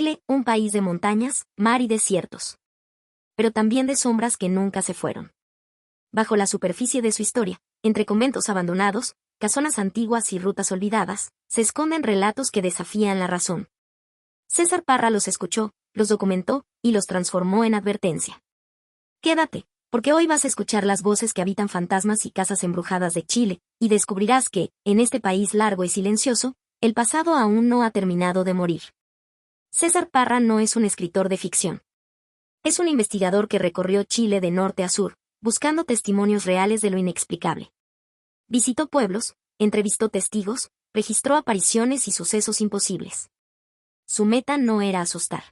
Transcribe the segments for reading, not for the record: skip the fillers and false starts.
Chile, un país de montañas, mar y desiertos. Pero también de sombras que nunca se fueron. Bajo la superficie de su historia, entre conventos abandonados, casonas antiguas y rutas olvidadas, se esconden relatos que desafían la razón. César Parra los escuchó, los documentó, y los transformó en advertencia. Quédate, porque hoy vas a escuchar las voces que habitan fantasmas y casas embrujadas de Chile, y descubrirás que, en este país largo y silencioso, el pasado aún no ha terminado de morir. César Parra no es un escritor de ficción. Es un investigador que recorrió Chile de norte a sur, buscando testimonios reales de lo inexplicable. Visitó pueblos, entrevistó testigos, registró apariciones y sucesos imposibles. Su meta no era asustar,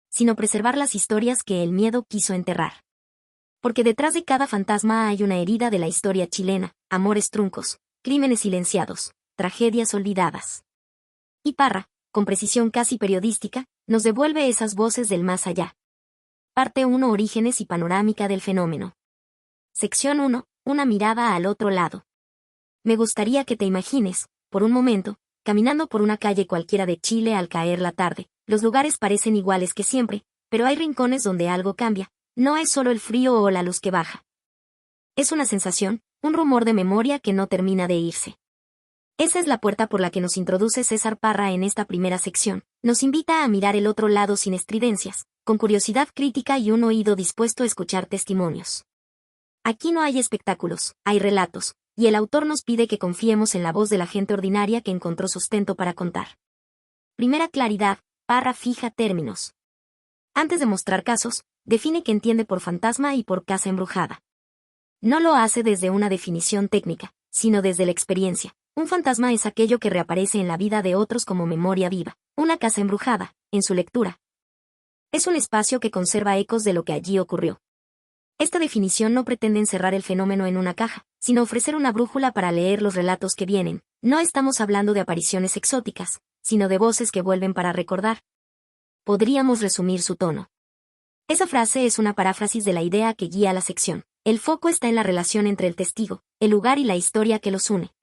sino preservar las historias que el miedo quiso enterrar. Porque detrás de cada fantasma hay una herida de la historia chilena, amores truncos, crímenes silenciados, tragedias olvidadas. Y Parra, con precisión casi periodística, nos devuelve esas voces del más allá. Parte 1: Orígenes y panorámica del fenómeno. Sección 1: Una mirada al otro lado. Me gustaría que te imagines, por un momento, caminando por una calle cualquiera de Chile al caer la tarde. Los lugares parecen iguales que siempre, pero hay rincones donde algo cambia. No es solo el frío o la luz que baja. Es una sensación, un rumor de memoria que no termina de irse. Esa es la puerta por la que nos introduce César Parra en esta primera sección. Nos invita a mirar el otro lado sin estridencias, con curiosidad crítica y un oído dispuesto a escuchar testimonios. Aquí no hay espectáculos, hay relatos, y el autor nos pide que confiemos en la voz de la gente ordinaria que encontró sustento para contar. Primera claridad: Parra fija términos. Antes de mostrar casos, define qué entiende por fantasma y por casa embrujada. No lo hace desde una definición técnica, sino desde la experiencia. Un fantasma es aquello que reaparece en la vida de otros como memoria viva. Una casa embrujada, en su lectura, es un espacio que conserva ecos de lo que allí ocurrió. Esta definición no pretende encerrar el fenómeno en una caja, sino ofrecer una brújula para leer los relatos que vienen. No estamos hablando de apariciones exóticas, sino de voces que vuelven para recordar. Podríamos resumir su tono. Esa frase es una paráfrasis de la idea que guía la sección. El foco está en la relación entre el testigo, el lugar y la historia que los une.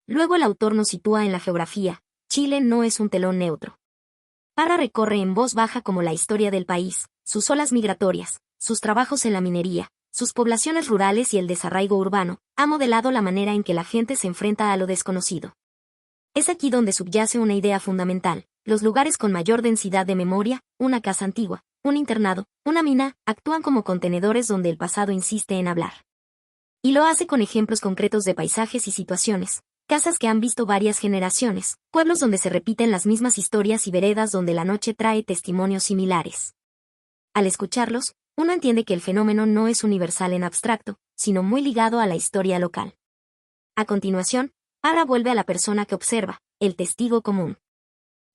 Luego el autor nos sitúa en la geografía. Chile no es un telón neutro. Parra recorre en voz baja como la historia del país, sus olas migratorias, sus trabajos en la minería, sus poblaciones rurales y el desarraigo urbano. Ha modelado la manera en que la gente se enfrenta a lo desconocido. Es aquí donde subyace una idea fundamental. Los lugares con mayor densidad de memoria, una casa antigua, un internado, una mina, actúan como contenedores donde el pasado insiste en hablar. Y lo hace con ejemplos concretos de paisajes y situaciones. Casas que han visto varias generaciones, pueblos donde se repiten las mismas historias y veredas donde la noche trae testimonios similares. Al escucharlos, uno entiende que el fenómeno no es universal en abstracto, sino muy ligado a la historia local. A continuación, Parra vuelve a la persona que observa, el testigo común.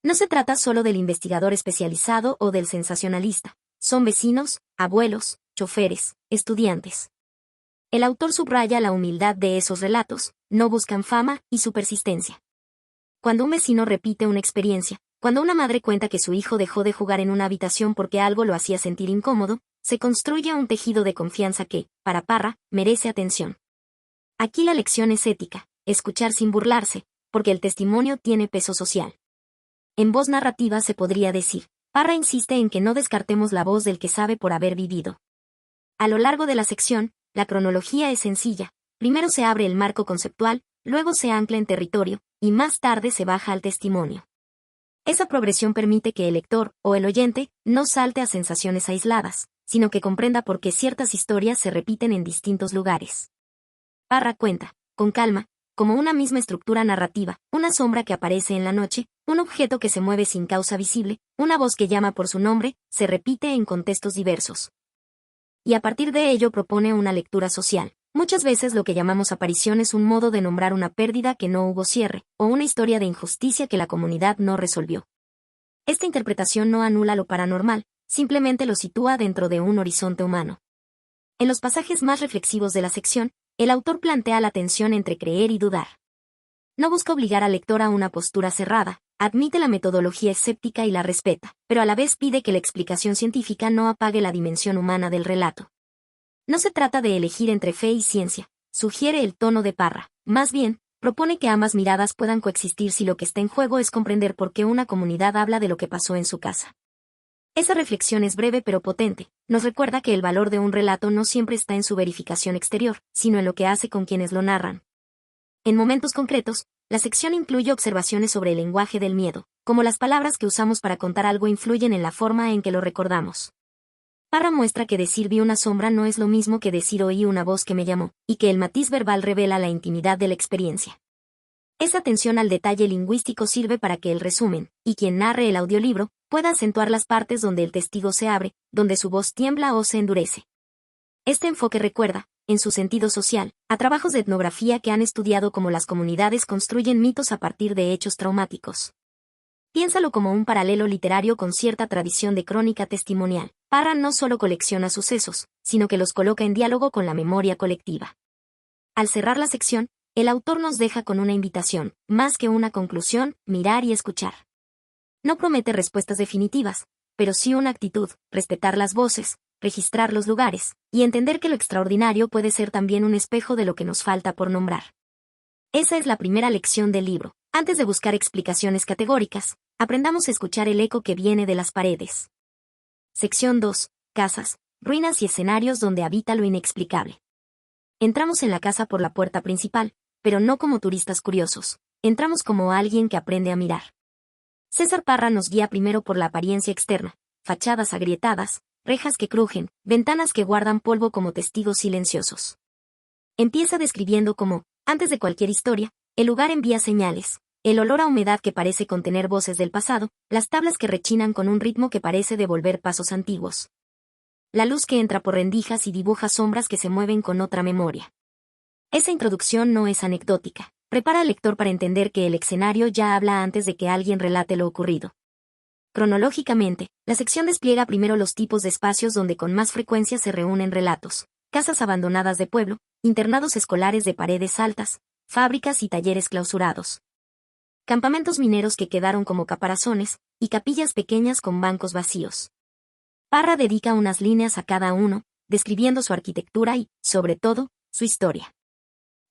No se trata solo del investigador especializado o del sensacionalista, son vecinos, abuelos, choferes, estudiantes. El autor subraya la humildad de esos relatos, no buscan fama y su persistencia. Cuando un vecino repite una experiencia, cuando una madre cuenta que su hijo dejó de jugar en una habitación porque algo lo hacía sentir incómodo, se construye un tejido de confianza que, para Parra, merece atención. Aquí la lección es ética, escuchar sin burlarse, porque el testimonio tiene peso social. En voz narrativa se podría decir, Parra insiste en que no descartemos la voz del que sabe por haber vivido. A lo largo de la sección, la cronología es sencilla. Primero se abre el marco conceptual, luego se ancla en territorio, y más tarde se baja al testimonio. Esa progresión permite que el lector, o el oyente, no salte a sensaciones aisladas, sino que comprenda por qué ciertas historias se repiten en distintos lugares. Parra cuenta, con calma, como una misma estructura narrativa, una sombra que aparece en la noche, un objeto que se mueve sin causa visible, una voz que llama por su nombre, se repite en contextos diversos. Y a partir de ello propone una lectura social. Muchas veces lo que llamamos aparición es un modo de nombrar una pérdida que no hubo cierre, o una historia de injusticia que la comunidad no resolvió. Esta interpretación no anula lo paranormal, simplemente lo sitúa dentro de un horizonte humano. En los pasajes más reflexivos de la sección, el autor plantea la tensión entre creer y dudar. No busca obligar al lector a una postura cerrada, admite la metodología escéptica y la respeta, pero a la vez pide que la explicación científica no apague la dimensión humana del relato. No se trata de elegir entre fe y ciencia, sugiere el tono de Parra, más bien, propone que ambas miradas puedan coexistir si lo que está en juego es comprender por qué una comunidad habla de lo que pasó en su casa. Esa reflexión es breve pero potente, nos recuerda que el valor de un relato no siempre está en su verificación exterior, sino en lo que hace con quienes lo narran. En momentos concretos, la sección incluye observaciones sobre el lenguaje del miedo, como las palabras que usamos para contar algo influyen en la forma en que lo recordamos. Parra muestra que decir vi una sombra no es lo mismo que decir oí una voz que me llamó, y que el matiz verbal revela la intimidad de la experiencia. Esa atención al detalle lingüístico sirve para que el resumen, y quien narre el audiolibro, pueda acentuar las partes donde el testigo se abre, donde su voz tiembla o se endurece. Este enfoque recuerda, en su sentido social, a trabajos de etnografía que han estudiado cómo las comunidades construyen mitos a partir de hechos traumáticos. Piénsalo como un paralelo literario con cierta tradición de crónica testimonial. Parra no solo colecciona sucesos, sino que los coloca en diálogo con la memoria colectiva. Al cerrar la sección, el autor nos deja con una invitación, más que una conclusión, mirar y escuchar. No promete respuestas definitivas, pero sí una actitud, respetar las voces, registrar los lugares, y entender que lo extraordinario puede ser también un espejo de lo que nos falta por nombrar. Esa es la primera lección del libro. Antes de buscar explicaciones categóricas, aprendamos a escuchar el eco que viene de las paredes. Sección 2. Casas, ruinas y escenarios donde habita lo inexplicable. Entramos en la casa por la puerta principal, pero no como turistas curiosos, entramos como alguien que aprende a mirar. César Parra nos guía primero por la apariencia externa, fachadas agrietadas, rejas que crujen, ventanas que guardan polvo como testigos silenciosos. Empieza describiendo cómo, antes de cualquier historia, el lugar envía señales, el olor a humedad que parece contener voces del pasado, las tablas que rechinan con un ritmo que parece devolver pasos antiguos. La luz que entra por rendijas y dibuja sombras que se mueven con otra memoria. Esa introducción no es anecdótica. Prepara al lector para entender que el escenario ya habla antes de que alguien relate lo ocurrido. Cronológicamente, la sección despliega primero los tipos de espacios donde con más frecuencia se reúnen relatos: casas abandonadas de pueblo, internados escolares de paredes altas, fábricas y talleres clausurados, campamentos mineros que quedaron como caparazones, y capillas pequeñas con bancos vacíos. Parra dedica unas líneas a cada uno, describiendo su arquitectura y, sobre todo, su historia.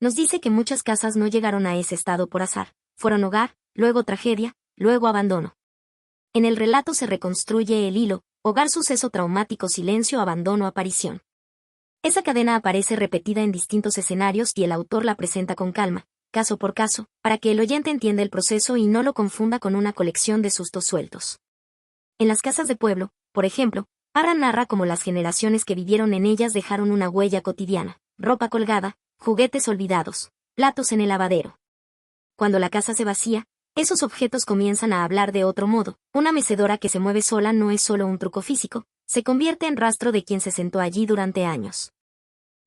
Nos dice que muchas casas no llegaron a ese estado por azar, fueron hogar, luego tragedia, luego abandono. En el relato se reconstruye el hilo: hogar, suceso traumático, silencio, abandono, aparición. Esa cadena aparece repetida en distintos escenarios y el autor la presenta con calma, caso por caso, para que el oyente entienda el proceso y no lo confunda con una colección de sustos sueltos. En las casas de pueblo, por ejemplo, Parra narra cómo las generaciones que vivieron en ellas dejaron una huella cotidiana: ropa colgada, juguetes olvidados, platos en el lavadero. Cuando la casa se vacía, esos objetos comienzan a hablar de otro modo. Una mecedora que se mueve sola no es solo un truco físico, se convierte en rastro de quien se sentó allí durante años.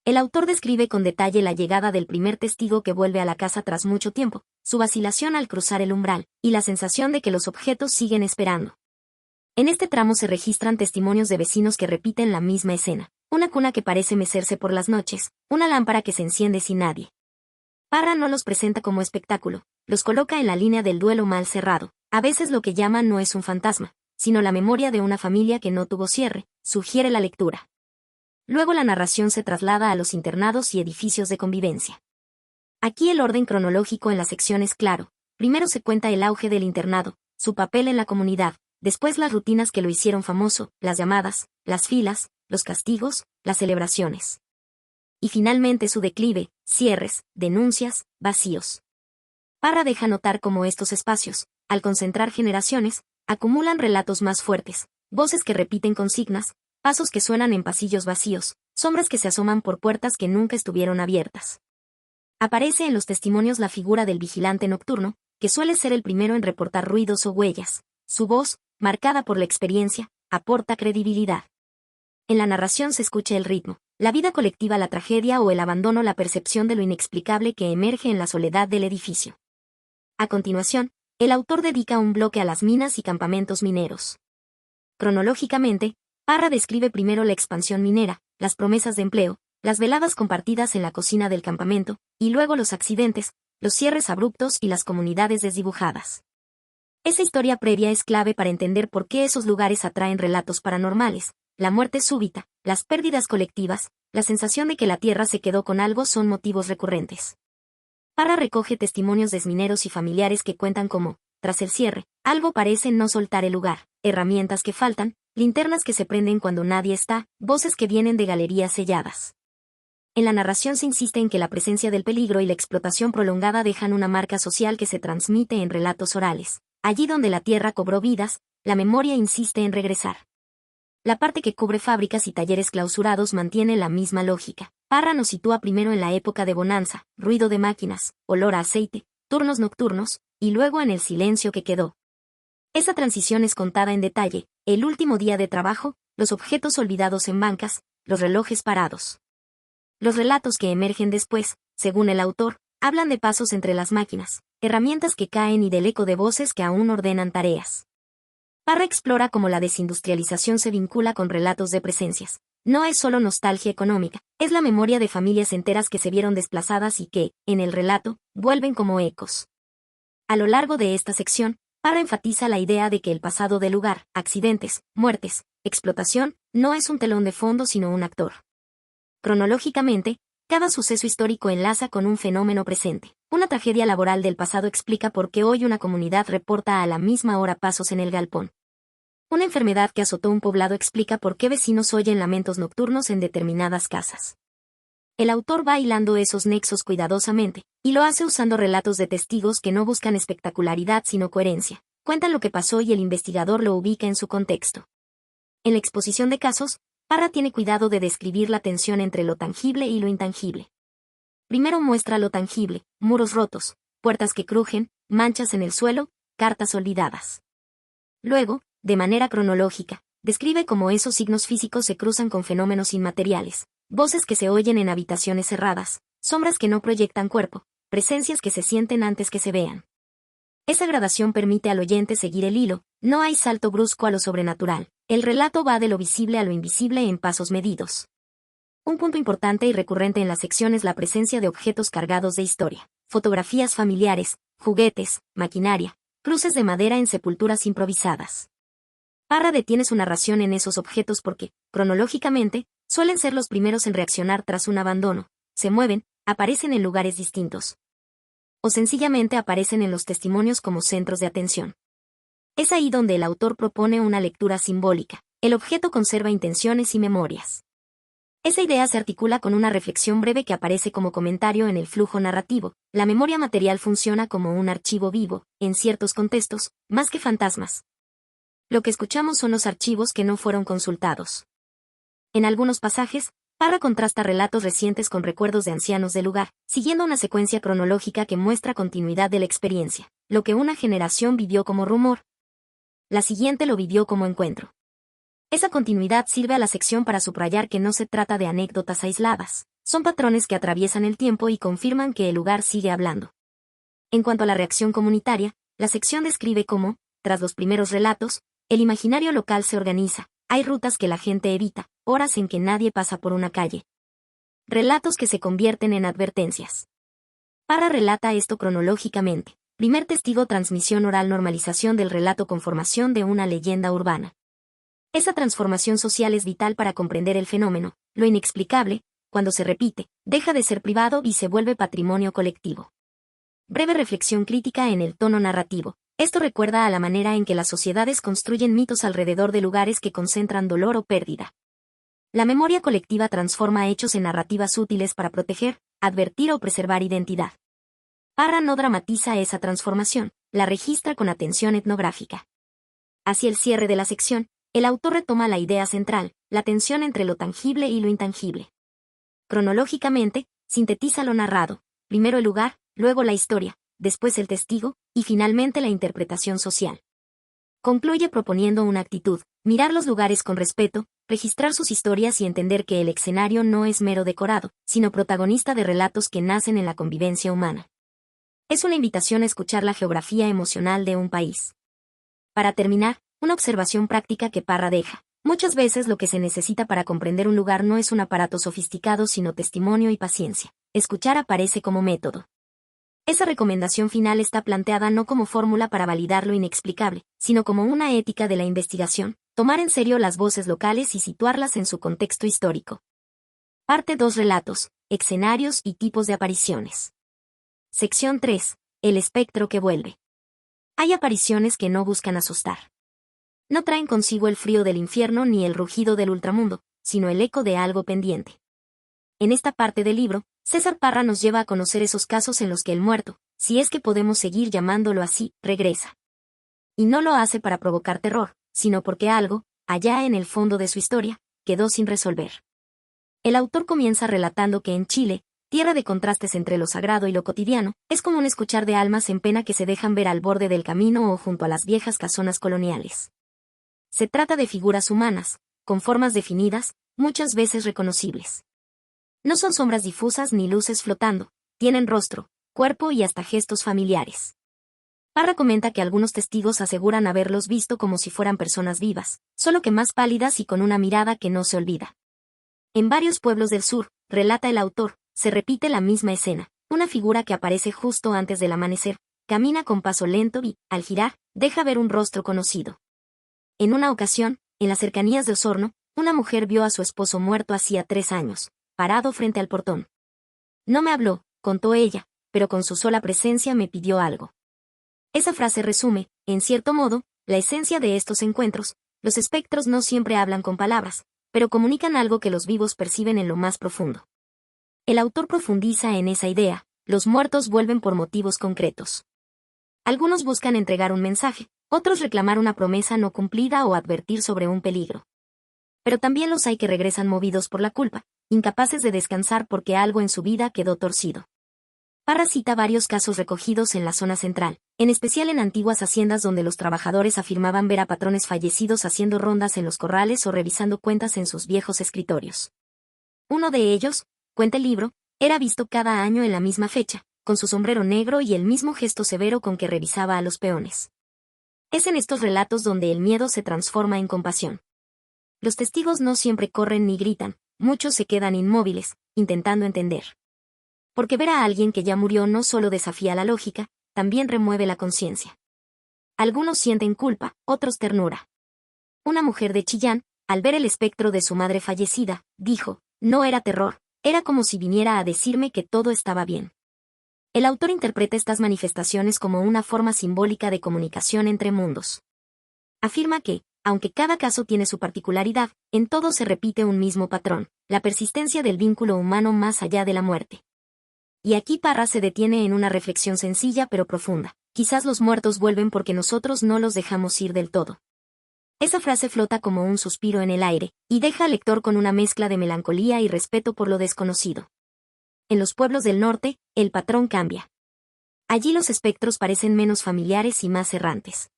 El autor describe con detalle la llegada del primer testigo que vuelve a la casa tras mucho tiempo, su vacilación al cruzar el umbral, y la sensación de que los objetos siguen esperando. En este tramo se registran testimonios de vecinos que repiten la misma escena: una cuna que parece mecerse por las noches, una lámpara que se enciende sin nadie. Parra no los presenta como espectáculo, los coloca en la línea del duelo mal cerrado. A veces lo que llama no es un fantasma, sino la memoria de una familia que no tuvo cierre, sugiere la lectura. Luego la narración se traslada a los internados y edificios de convivencia. Aquí el orden cronológico en la sección es claro: primero se cuenta el auge del internado, su papel en la comunidad, después las rutinas que lo hicieron famoso, las llamadas, las filas, los castigos, las celebraciones. Y finalmente su declive, cierres, denuncias, vacíos. Parra deja notar cómo estos espacios, al concentrar generaciones, acumulan relatos más fuertes, voces que repiten consignas, pasos que suenan en pasillos vacíos, sombras que se asoman por puertas que nunca estuvieron abiertas. Aparece en los testimonios la figura del vigilante nocturno, que suele ser el primero en reportar ruidos o huellas. Su voz, marcada por la experiencia, aporta credibilidad. En la narración se escucha el ritmo, la vida colectiva, la tragedia o el abandono, la percepción de lo inexplicable que emerge en la soledad del edificio. A continuación, el autor dedica un bloque a las minas y campamentos mineros. Cronológicamente, Parra describe primero la expansión minera, las promesas de empleo, las veladas compartidas en la cocina del campamento, y luego los accidentes, los cierres abruptos y las comunidades desdibujadas. Esa historia previa es clave para entender por qué esos lugares atraen relatos paranormales. La muerte súbita, las pérdidas colectivas, la sensación de que la tierra se quedó con algo son motivos recurrentes. Parra recoge testimonios de mineros y familiares que cuentan cómo, tras el cierre, algo parece no soltar el lugar, herramientas que faltan, linternas que se prenden cuando nadie está, voces que vienen de galerías selladas. En la narración se insiste en que la presencia del peligro y la explotación prolongada dejan una marca social que se transmite en relatos orales. Allí donde la tierra cobró vidas, la memoria insiste en regresar. La parte que cubre fábricas y talleres clausurados mantiene la misma lógica. Parra nos sitúa primero en la época de bonanza, ruido de máquinas, olor a aceite, turnos nocturnos, y luego en el silencio que quedó. Esa transición es contada en detalle: el último día de trabajo, los objetos olvidados en bancas, los relojes parados. Los relatos que emergen después, según el autor, hablan de pasos entre las máquinas, herramientas que caen y del eco de voces que aún ordenan tareas. Parra explora cómo la desindustrialización se vincula con relatos de presencias. No es solo nostalgia económica, es la memoria de familias enteras que se vieron desplazadas y que, en el relato, vuelven como ecos. A lo largo de esta sección, Parra enfatiza la idea de que el pasado del lugar, accidentes, muertes, explotación, no es un telón de fondo sino un actor. Cronológicamente, cada suceso histórico enlaza con un fenómeno presente. Una tragedia laboral del pasado explica por qué hoy una comunidad reporta a la misma hora pasos en el galpón. Una enfermedad que azotó un poblado explica por qué vecinos oyen lamentos nocturnos en determinadas casas. El autor va hilando esos nexos cuidadosamente, y lo hace usando relatos de testigos que no buscan espectacularidad sino coherencia. Cuentan lo que pasó y el investigador lo ubica en su contexto. En la exposición de casos, Parra tiene cuidado de describir la tensión entre lo tangible y lo intangible. Primero muestra lo tangible: muros rotos, puertas que crujen, manchas en el suelo, cartas olvidadas. Luego, de manera cronológica, describe cómo esos signos físicos se cruzan con fenómenos inmateriales, voces que se oyen en habitaciones cerradas, sombras que no proyectan cuerpo, presencias que se sienten antes que se vean. Esa gradación permite al oyente seguir el hilo, no hay salto brusco a lo sobrenatural, el relato va de lo visible a lo invisible en pasos medidos. Un punto importante y recurrente en la sección es la presencia de objetos cargados de historia: fotografías familiares, juguetes, maquinaria, cruces de madera en sepulturas improvisadas. Parra detiene su narración en esos objetos porque, cronológicamente, suelen ser los primeros en reaccionar tras un abandono, se mueven, aparecen en lugares distintos. O sencillamente aparecen en los testimonios como centros de atención. Es ahí donde el autor propone una lectura simbólica. El objeto conserva intenciones y memorias. Esa idea se articula con una reflexión breve que aparece como comentario en el flujo narrativo. La memoria material funciona como un archivo vivo, en ciertos contextos, más que fantasmas. Lo que escuchamos son los archivos que no fueron consultados. En algunos pasajes, Parra contrasta relatos recientes con recuerdos de ancianos del lugar, siguiendo una secuencia cronológica que muestra continuidad de la experiencia. Lo que una generación vivió como rumor, la siguiente lo vivió como encuentro. Esa continuidad sirve a la sección para subrayar que no se trata de anécdotas aisladas, son patrones que atraviesan el tiempo y confirman que el lugar sigue hablando. En cuanto a la reacción comunitaria, la sección describe cómo, tras los primeros relatos, el imaginario local se organiza, hay rutas que la gente evita, horas en que nadie pasa por una calle. Relatos que se convierten en advertencias. Parra relata esto cronológicamente. Primer testigo: transmisión oral, normalización del relato, conformación de una leyenda urbana. Esa transformación social es vital para comprender el fenómeno. Lo inexplicable, cuando se repite, deja de ser privado y se vuelve patrimonio colectivo. Breve reflexión crítica en el tono narrativo. Esto recuerda a la manera en que las sociedades construyen mitos alrededor de lugares que concentran dolor o pérdida. La memoria colectiva transforma hechos en narrativas útiles para proteger, advertir o preservar identidad. Parra no dramatiza esa transformación, la registra con atención etnográfica. Hacia el cierre de la sección, el autor retoma la idea central, la tensión entre lo tangible y lo intangible. Cronológicamente, sintetiza lo narrado: primero el lugar, luego la historia, después el testigo, y finalmente la interpretación social. Concluye proponiendo una actitud: mirar los lugares con respeto, registrar sus historias y entender que el escenario no es mero decorado, sino protagonista de relatos que nacen en la convivencia humana. Es una invitación a escuchar la geografía emocional de un país. Para terminar, una observación práctica que Parra deja: muchas veces lo que se necesita para comprender un lugar no es un aparato sofisticado sino testimonio y paciencia. Escuchar aparece como método. Esa recomendación final está planteada no como fórmula para validar lo inexplicable, sino como una ética de la investigación: tomar en serio las voces locales y situarlas en su contexto histórico. Parte 2: relatos, escenarios y tipos de apariciones. Sección 3. El espectro que vuelve. Hay apariciones que no buscan asustar. No traen consigo el frío del infierno ni el rugido del ultramundo, sino el eco de algo pendiente. En esta parte del libro, César Parra nos lleva a conocer esos casos en los que el muerto, si es que podemos seguir llamándolo así, regresa. Y no lo hace para provocar terror, sino porque algo, allá en el fondo de su historia, quedó sin resolver. El autor comienza relatando que en Chile, tierra de contrastes entre lo sagrado y lo cotidiano, es común escuchar de almas en pena que se dejan ver al borde del camino o junto a las viejas casonas coloniales. Se trata de figuras humanas, con formas definidas, muchas veces reconocibles. No son sombras difusas ni luces flotando, tienen rostro, cuerpo y hasta gestos familiares. Parra comenta que algunos testigos aseguran haberlos visto como si fueran personas vivas, solo que más pálidas y con una mirada que no se olvida. En varios pueblos del sur, relata el autor, se repite la misma escena, una figura que aparece justo antes del amanecer, camina con paso lento y, al girar, deja ver un rostro conocido. En una ocasión, en las cercanías de Osorno, una mujer vio a su esposo muerto hacía 3 años, parado frente al portón. No me habló, contó ella, pero con su sola presencia me pidió algo. Esa frase resume, en cierto modo, la esencia de estos encuentros. Los espectros no siempre hablan con palabras, pero comunican algo que los vivos perciben en lo más profundo. El autor profundiza en esa idea, los muertos vuelven por motivos concretos. Algunos buscan entregar un mensaje, otros reclamar una promesa no cumplida o advertir sobre un peligro. Pero también los hay que regresan movidos por la culpa, incapaces de descansar porque algo en su vida quedó torcido. Parra cita varios casos recogidos en la zona central, en especial en antiguas haciendas donde los trabajadores afirmaban ver a patrones fallecidos haciendo rondas en los corrales o revisando cuentas en sus viejos escritorios. Uno de ellos, cuenta el libro, era visto cada año en la misma fecha, con su sombrero negro y el mismo gesto severo con que revisaba a los peones. Es en estos relatos donde el miedo se transforma en compasión. Los testigos no siempre corren ni gritan, muchos se quedan inmóviles, intentando entender. Porque ver a alguien que ya murió no solo desafía la lógica, también remueve la conciencia. Algunos sienten culpa, otros ternura. Una mujer de Chillán, al ver el espectro de su madre fallecida, dijo, no era terror, era como si viniera a decirme que todo estaba bien. El autor interpreta estas manifestaciones como una forma simbólica de comunicación entre mundos. Afirma que, aunque cada caso tiene su particularidad, en todos se repite un mismo patrón, la persistencia del vínculo humano más allá de la muerte. Y aquí Parra se detiene en una reflexión sencilla pero profunda. Quizás los muertos vuelven porque nosotros no los dejamos ir del todo. Esa frase flota como un suspiro en el aire, y deja al lector con una mezcla de melancolía y respeto por lo desconocido. En los pueblos del norte, el patrón cambia. Allí los espectros parecen menos familiares y más errantes.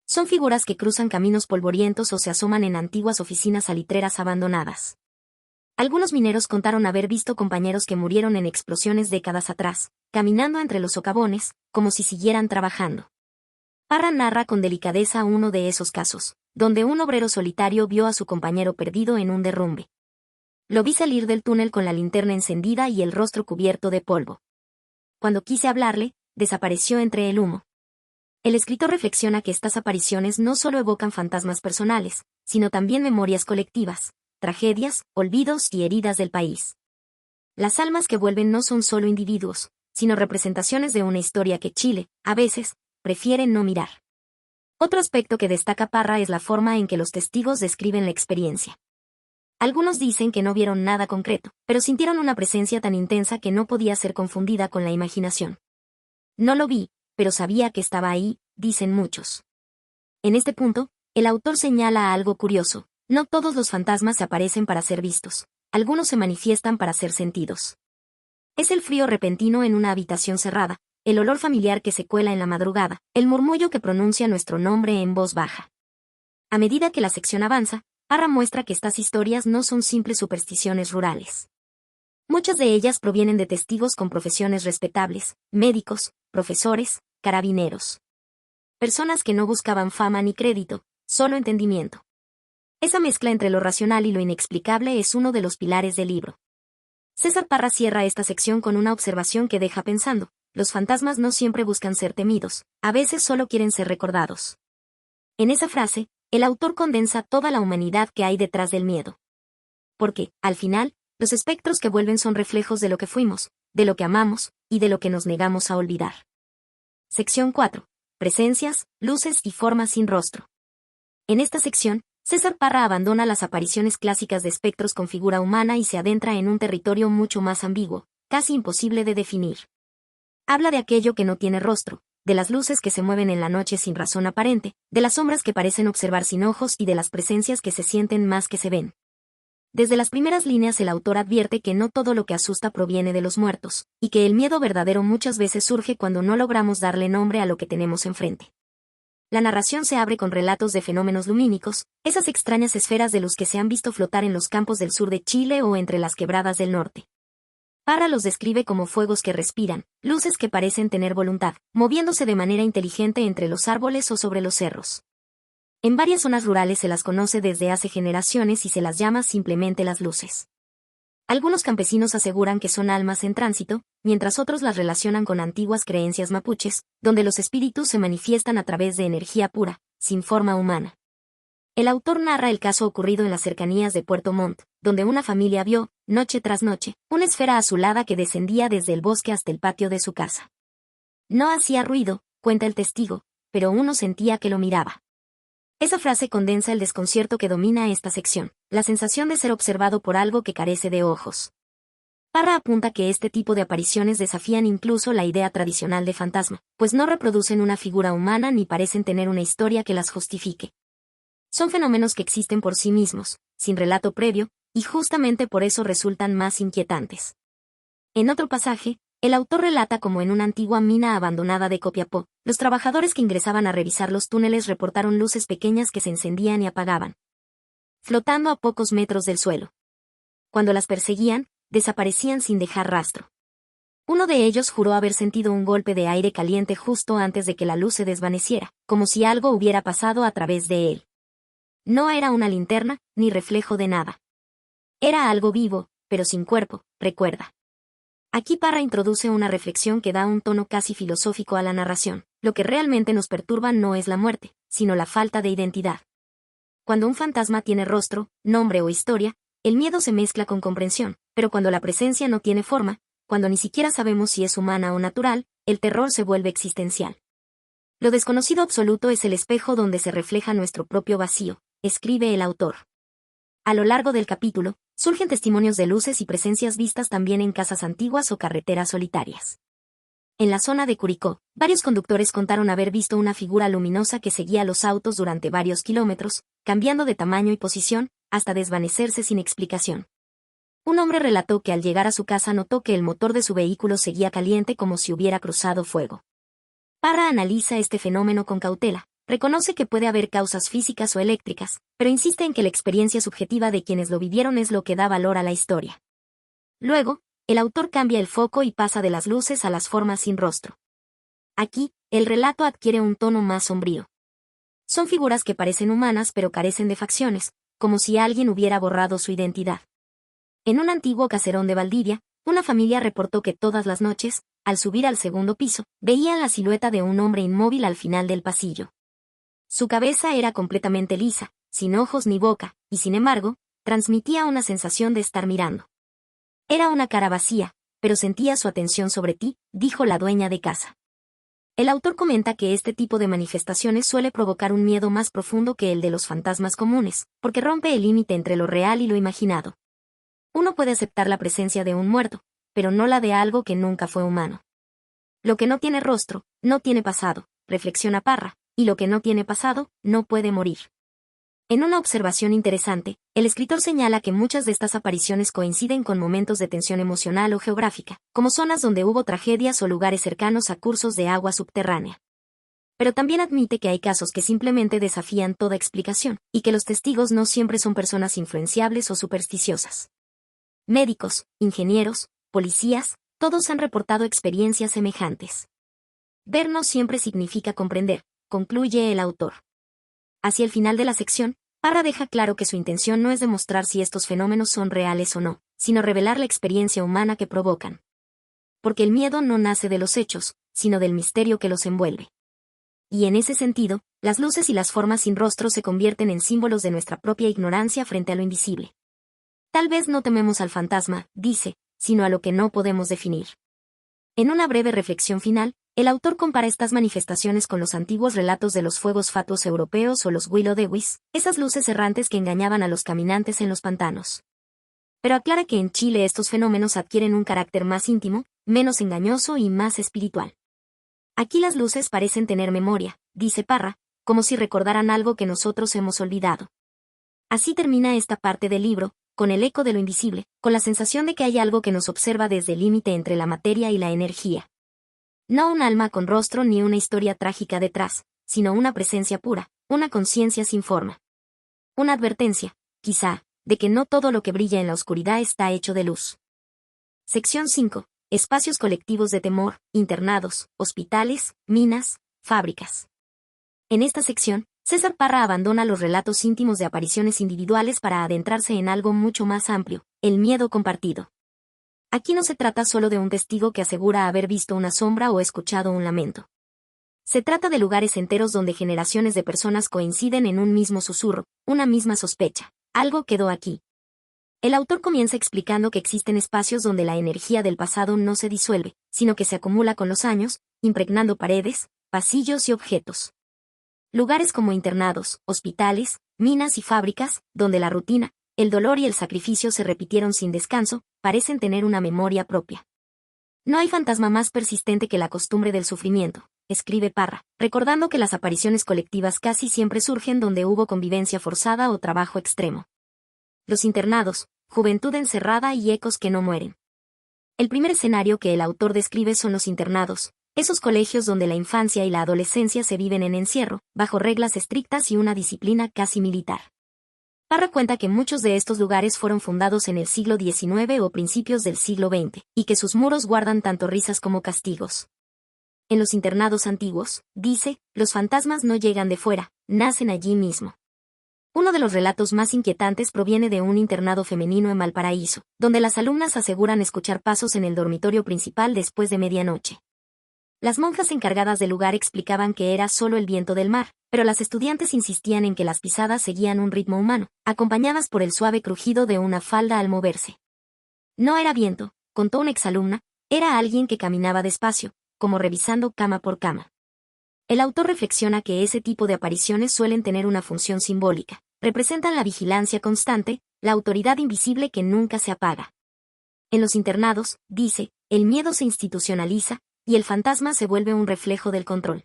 Son figuras que cruzan caminos polvorientos o se asoman en antiguas oficinas salitreras abandonadas. Algunos mineros contaron haber visto compañeros que murieron en explosiones décadas atrás, caminando entre los socavones, como si siguieran trabajando. Parra narra con delicadeza uno de esos casos, donde un obrero solitario vio a su compañero perdido en un derrumbe. Lo vi salir del túnel con la linterna encendida y el rostro cubierto de polvo. Cuando quise hablarle, desapareció entre el humo. El escritor reflexiona que estas apariciones no solo evocan fantasmas personales, sino también memorias colectivas, tragedias, olvidos y heridas del país. Las almas que vuelven no son solo individuos, sino representaciones de una historia que Chile, a veces, prefiere no mirar. Otro aspecto que destaca Parra es la forma en que los testigos describen la experiencia. Algunos dicen que no vieron nada concreto, pero sintieron una presencia tan intensa que no podía ser confundida con la imaginación. No lo vi, pero sabía que estaba ahí, dicen muchos. En este punto, el autor señala algo curioso. No todos los fantasmas se aparecen para ser vistos, algunos se manifiestan para ser sentidos. Es el frío repentino en una habitación cerrada, el olor familiar que se cuela en la madrugada, el murmullo que pronuncia nuestro nombre en voz baja. A medida que la sección avanza, Parra muestra que estas historias no son simples supersticiones rurales. Muchas de ellas provienen de testigos con profesiones respetables, médicos, profesores, carabineros. Personas que no buscaban fama ni crédito, solo entendimiento. Esa mezcla entre lo racional y lo inexplicable es uno de los pilares del libro. César Parra cierra esta sección con una observación que deja pensando, los fantasmas no siempre buscan ser temidos, a veces solo quieren ser recordados. En esa frase, el autor condensa toda la humanidad que hay detrás del miedo. Porque, al final, los espectros que vuelven son reflejos de lo que fuimos, de lo que amamos, y de lo que nos negamos a olvidar. Sección 4. Presencias, luces y formas sin rostro. En esta sección, César Parra abandona las apariciones clásicas de espectros con figura humana y se adentra en un territorio mucho más ambiguo, casi imposible de definir. Habla de aquello que no tiene rostro, de las luces que se mueven en la noche sin razón aparente, de las sombras que parecen observar sin ojos y de las presencias que se sienten más que se ven. Desde las primeras líneas el autor advierte que no todo lo que asusta proviene de los muertos, y que el miedo verdadero muchas veces surge cuando no logramos darle nombre a lo que tenemos enfrente. La narración se abre con relatos de fenómenos lumínicos, esas extrañas esferas de luz que se han visto flotar en los campos del sur de Chile o entre las quebradas del norte. Parra los describe como fuegos que respiran, luces que parecen tener voluntad, moviéndose de manera inteligente entre los árboles o sobre los cerros. En varias zonas rurales se las conoce desde hace generaciones y se las llama simplemente las luces. Algunos campesinos aseguran que son almas en tránsito, mientras otros las relacionan con antiguas creencias mapuches, donde los espíritus se manifiestan a través de energía pura, sin forma humana. El autor narra el caso ocurrido en las cercanías de Puerto Montt, donde una familia vio, noche tras noche, una esfera azulada que descendía desde el bosque hasta el patio de su casa. No hacía ruido, cuenta el testigo, pero uno sentía que lo miraba. Esa frase condensa el desconcierto que domina esta sección, la sensación de ser observado por algo que carece de ojos. Parra apunta que este tipo de apariciones desafían incluso la idea tradicional de fantasma, pues no reproducen una figura humana ni parecen tener una historia que las justifique. Son fenómenos que existen por sí mismos, sin relato previo, y justamente por eso resultan más inquietantes. En otro pasaje, el autor relata cómo en una antigua mina abandonada de Copiapó, los trabajadores que ingresaban a revisar los túneles reportaron luces pequeñas que se encendían y apagaban, flotando a pocos metros del suelo. Cuando las perseguían, desaparecían sin dejar rastro. Uno de ellos juró haber sentido un golpe de aire caliente justo antes de que la luz se desvaneciera, como si algo hubiera pasado a través de él. No era una linterna, ni reflejo de nada. Era algo vivo, pero sin cuerpo, recuerda. Aquí Parra introduce una reflexión que da un tono casi filosófico a la narración. Lo que realmente nos perturba no es la muerte, sino la falta de identidad. Cuando un fantasma tiene rostro, nombre o historia, el miedo se mezcla con comprensión, pero cuando la presencia no tiene forma, cuando ni siquiera sabemos si es humana o natural, el terror se vuelve existencial. Lo desconocido absoluto es el espejo donde se refleja nuestro propio vacío, escribe el autor. A lo largo del capítulo, surgen testimonios de luces y presencias vistas también en casas antiguas o carreteras solitarias. En la zona de Curicó, varios conductores contaron haber visto una figura luminosa que seguía a los autos durante varios kilómetros, cambiando de tamaño y posición, hasta desvanecerse sin explicación. Un hombre relató que al llegar a su casa notó que el motor de su vehículo seguía caliente como si hubiera cruzado fuego. Parra analiza este fenómeno con cautela. Reconoce que puede haber causas físicas o eléctricas, pero insiste en que la experiencia subjetiva de quienes lo vivieron es lo que da valor a la historia. Luego, el autor cambia el foco y pasa de las luces a las formas sin rostro. Aquí, el relato adquiere un tono más sombrío. Son figuras que parecen humanas pero carecen de facciones, como si alguien hubiera borrado su identidad. En un antiguo caserón de Valdivia, una familia reportó que todas las noches, al subir al segundo piso, veían la silueta de un hombre inmóvil al final del pasillo. Su cabeza era completamente lisa, sin ojos ni boca, y sin embargo, transmitía una sensación de estar mirando. Era una cara vacía, pero sentía su atención sobre ti, dijo la dueña de casa. El autor comenta que este tipo de manifestaciones suele provocar un miedo más profundo que el de los fantasmas comunes, porque rompe el límite entre lo real y lo imaginado. Uno puede aceptar la presencia de un muerto, pero no la de algo que nunca fue humano. Lo que no tiene rostro, no tiene pasado, reflexiona Parra, y lo que no tiene pasado, no puede morir. En una observación interesante, el escritor señala que muchas de estas apariciones coinciden con momentos de tensión emocional o geográfica, como zonas donde hubo tragedias o lugares cercanos a cursos de agua subterránea. Pero también admite que hay casos que simplemente desafían toda explicación, y que los testigos no siempre son personas influenciables o supersticiosas. Médicos, ingenieros, policías, todos han reportado experiencias semejantes. Ver no siempre significa comprender, concluye el autor. Hacia el final de la sección, Parra deja claro que su intención no es demostrar si estos fenómenos son reales o no, sino revelar la experiencia humana que provocan. Porque el miedo no nace de los hechos, sino del misterio que los envuelve. Y en ese sentido, las luces y las formas sin rostro se convierten en símbolos de nuestra propia ignorancia frente a lo invisible. Tal vez no tememos al fantasma, dice, sino a lo que no podemos definir. En una breve reflexión final, el autor compara estas manifestaciones con los antiguos relatos de los fuegos fatuos europeos o los will-o'-the-wisps, esas luces errantes que engañaban a los caminantes en los pantanos. Pero aclara que en Chile estos fenómenos adquieren un carácter más íntimo, menos engañoso y más espiritual. Aquí las luces parecen tener memoria, dice Parra, como si recordaran algo que nosotros hemos olvidado. Así termina esta parte del libro, con el eco de lo invisible, con la sensación de que hay algo que nos observa desde el límite entre la materia y la energía. No un alma con rostro ni una historia trágica detrás, sino una presencia pura, una conciencia sin forma. Una advertencia, quizá, de que no todo lo que brilla en la oscuridad está hecho de luz. Sección 5. Espacios colectivos de temor, internados, hospitales, minas, fábricas. En esta sección, César Parra abandona los relatos íntimos de apariciones individuales para adentrarse en algo mucho más amplio, el miedo compartido. Aquí no se trata solo de un testigo que asegura haber visto una sombra o escuchado un lamento. Se trata de lugares enteros donde generaciones de personas coinciden en un mismo susurro, una misma sospecha. Algo quedó aquí. El autor comienza explicando que existen espacios donde la energía del pasado no se disuelve, sino que se acumula con los años, impregnando paredes, pasillos y objetos. Lugares como internados, hospitales, minas y fábricas, donde la rutina, el dolor y el sacrificio se repitieron sin descanso, parecen tener una memoria propia. No hay fantasma más persistente que la costumbre del sufrimiento, escribe Parra, recordando que las apariciones colectivas casi siempre surgen donde hubo convivencia forzada o trabajo extremo. Los internados, juventud encerrada y ecos que no mueren. El primer escenario que el autor describe son los internados, esos colegios donde la infancia y la adolescencia se viven en encierro, bajo reglas estrictas y una disciplina casi militar. Parra cuenta que muchos de estos lugares fueron fundados en el siglo XIX o principios del siglo XX, y que sus muros guardan tanto risas como castigos. En los internados antiguos, dice, los fantasmas no llegan de fuera, nacen allí mismo. Uno de los relatos más inquietantes proviene de un internado femenino en Valparaíso, donde las alumnas aseguran escuchar pasos en el dormitorio principal después de medianoche. Las monjas encargadas del lugar explicaban que era solo el viento del mar, pero las estudiantes insistían en que las pisadas seguían un ritmo humano, acompañadas por el suave crujido de una falda al moverse. No era viento, contó una exalumna, era alguien que caminaba despacio, como revisando cama por cama. El autor reflexiona que ese tipo de apariciones suelen tener una función simbólica, representan la vigilancia constante, la autoridad invisible que nunca se apaga. En los internados, dice, el miedo se institucionaliza, y el fantasma se vuelve un reflejo del control.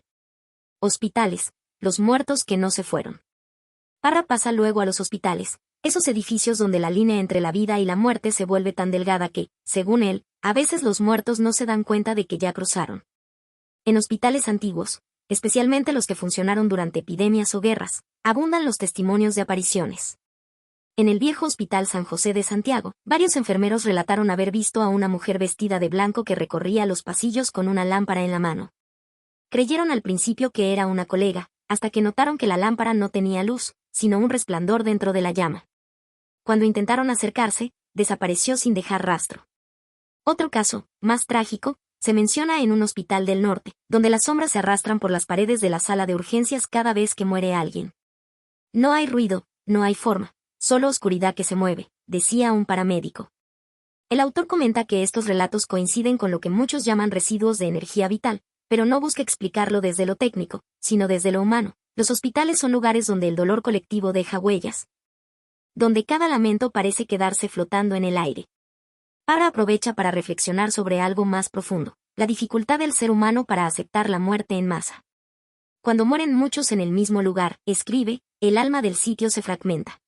Hospitales, los muertos que no se fueron. Parra pasa luego a los hospitales, esos edificios donde la línea entre la vida y la muerte se vuelve tan delgada que, según él, a veces los muertos no se dan cuenta de que ya cruzaron. En hospitales antiguos, especialmente los que funcionaron durante epidemias o guerras, abundan los testimonios de apariciones. En el viejo Hospital San José de Santiago, varios enfermeros relataron haber visto a una mujer vestida de blanco que recorría los pasillos con una lámpara en la mano. Creyeron al principio que era una colega, hasta que notaron que la lámpara no tenía luz, sino un resplandor dentro de la llama. Cuando intentaron acercarse, desapareció sin dejar rastro. Otro caso, más trágico, se menciona en un hospital del norte, donde las sombras se arrastran por las paredes de la sala de urgencias cada vez que muere alguien. No hay ruido, no hay forma. Solo oscuridad que se mueve, decía un paramédico. El autor comenta que estos relatos coinciden con lo que muchos llaman residuos de energía vital, pero no busca explicarlo desde lo técnico, sino desde lo humano. Los hospitales son lugares donde el dolor colectivo deja huellas, donde cada lamento parece quedarse flotando en el aire. Parra aprovecha para reflexionar sobre algo más profundo, la dificultad del ser humano para aceptar la muerte en masa. Cuando mueren muchos en el mismo lugar, escribe, el alma del sitio se fragmenta.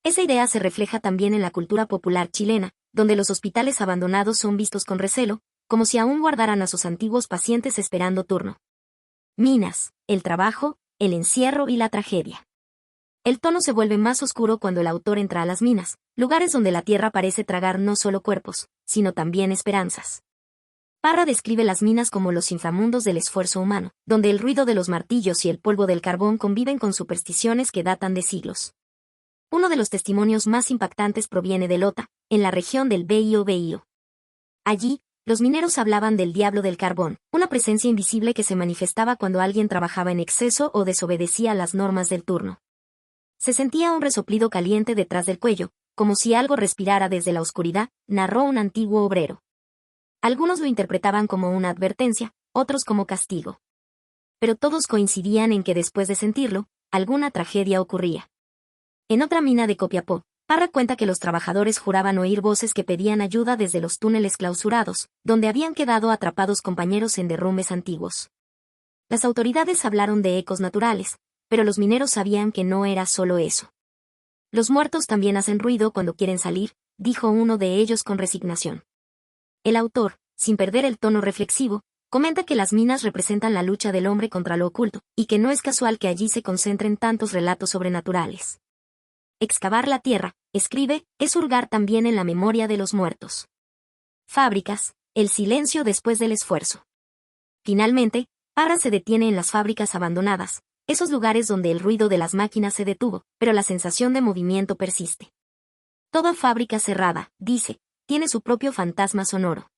Esa idea se refleja también en la cultura popular chilena, donde los hospitales abandonados son vistos con recelo, como si aún guardaran a sus antiguos pacientes esperando turno. Minas, el trabajo, el encierro y la tragedia. El tono se vuelve más oscuro cuando el autor entra a las minas, lugares donde la tierra parece tragar no solo cuerpos, sino también esperanzas. Parra describe las minas como los inframundos del esfuerzo humano, donde el ruido de los martillos y el polvo del carbón conviven con supersticiones que datan de siglos. Uno de los testimonios más impactantes proviene de Lota, en la región del Biobío. Allí, los mineros hablaban del diablo del carbón, una presencia invisible que se manifestaba cuando alguien trabajaba en exceso o desobedecía las normas del turno. Se sentía un resoplido caliente detrás del cuello, como si algo respirara desde la oscuridad, narró un antiguo obrero. Algunos lo interpretaban como una advertencia, otros como castigo. Pero todos coincidían en que después de sentirlo, alguna tragedia ocurría. En otra mina de Copiapó, Parra cuenta que los trabajadores juraban oír voces que pedían ayuda desde los túneles clausurados, donde habían quedado atrapados compañeros en derrumbes antiguos. Las autoridades hablaron de ecos naturales, pero los mineros sabían que no era solo eso. Los muertos también hacen ruido cuando quieren salir, dijo uno de ellos con resignación. El autor, sin perder el tono reflexivo, comenta que las minas representan la lucha del hombre contra lo oculto, y que no es casual que allí se concentren tantos relatos sobrenaturales. Excavar la tierra, escribe, es hurgar también en la memoria de los muertos. Fábricas, el silencio después del esfuerzo. Finalmente, Parra se detiene en las fábricas abandonadas, esos lugares donde el ruido de las máquinas se detuvo, pero la sensación de movimiento persiste. Toda fábrica cerrada, dice, tiene su propio fantasma sonoro.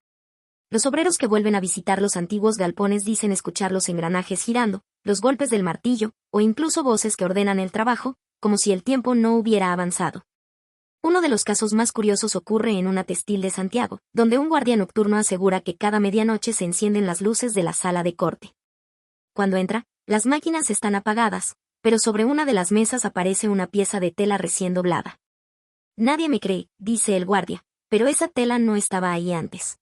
Los obreros que vuelven a visitar los antiguos galpones dicen escuchar los engranajes girando, los golpes del martillo, o incluso voces que ordenan el trabajo, como si el tiempo no hubiera avanzado. Uno de los casos más curiosos ocurre en una textil de Santiago, donde un guardia nocturno asegura que cada medianoche se encienden las luces de la sala de corte. Cuando entra, las máquinas están apagadas, pero sobre una de las mesas aparece una pieza de tela recién doblada. Nadie me cree, dice el guardia, pero esa tela no estaba ahí antes.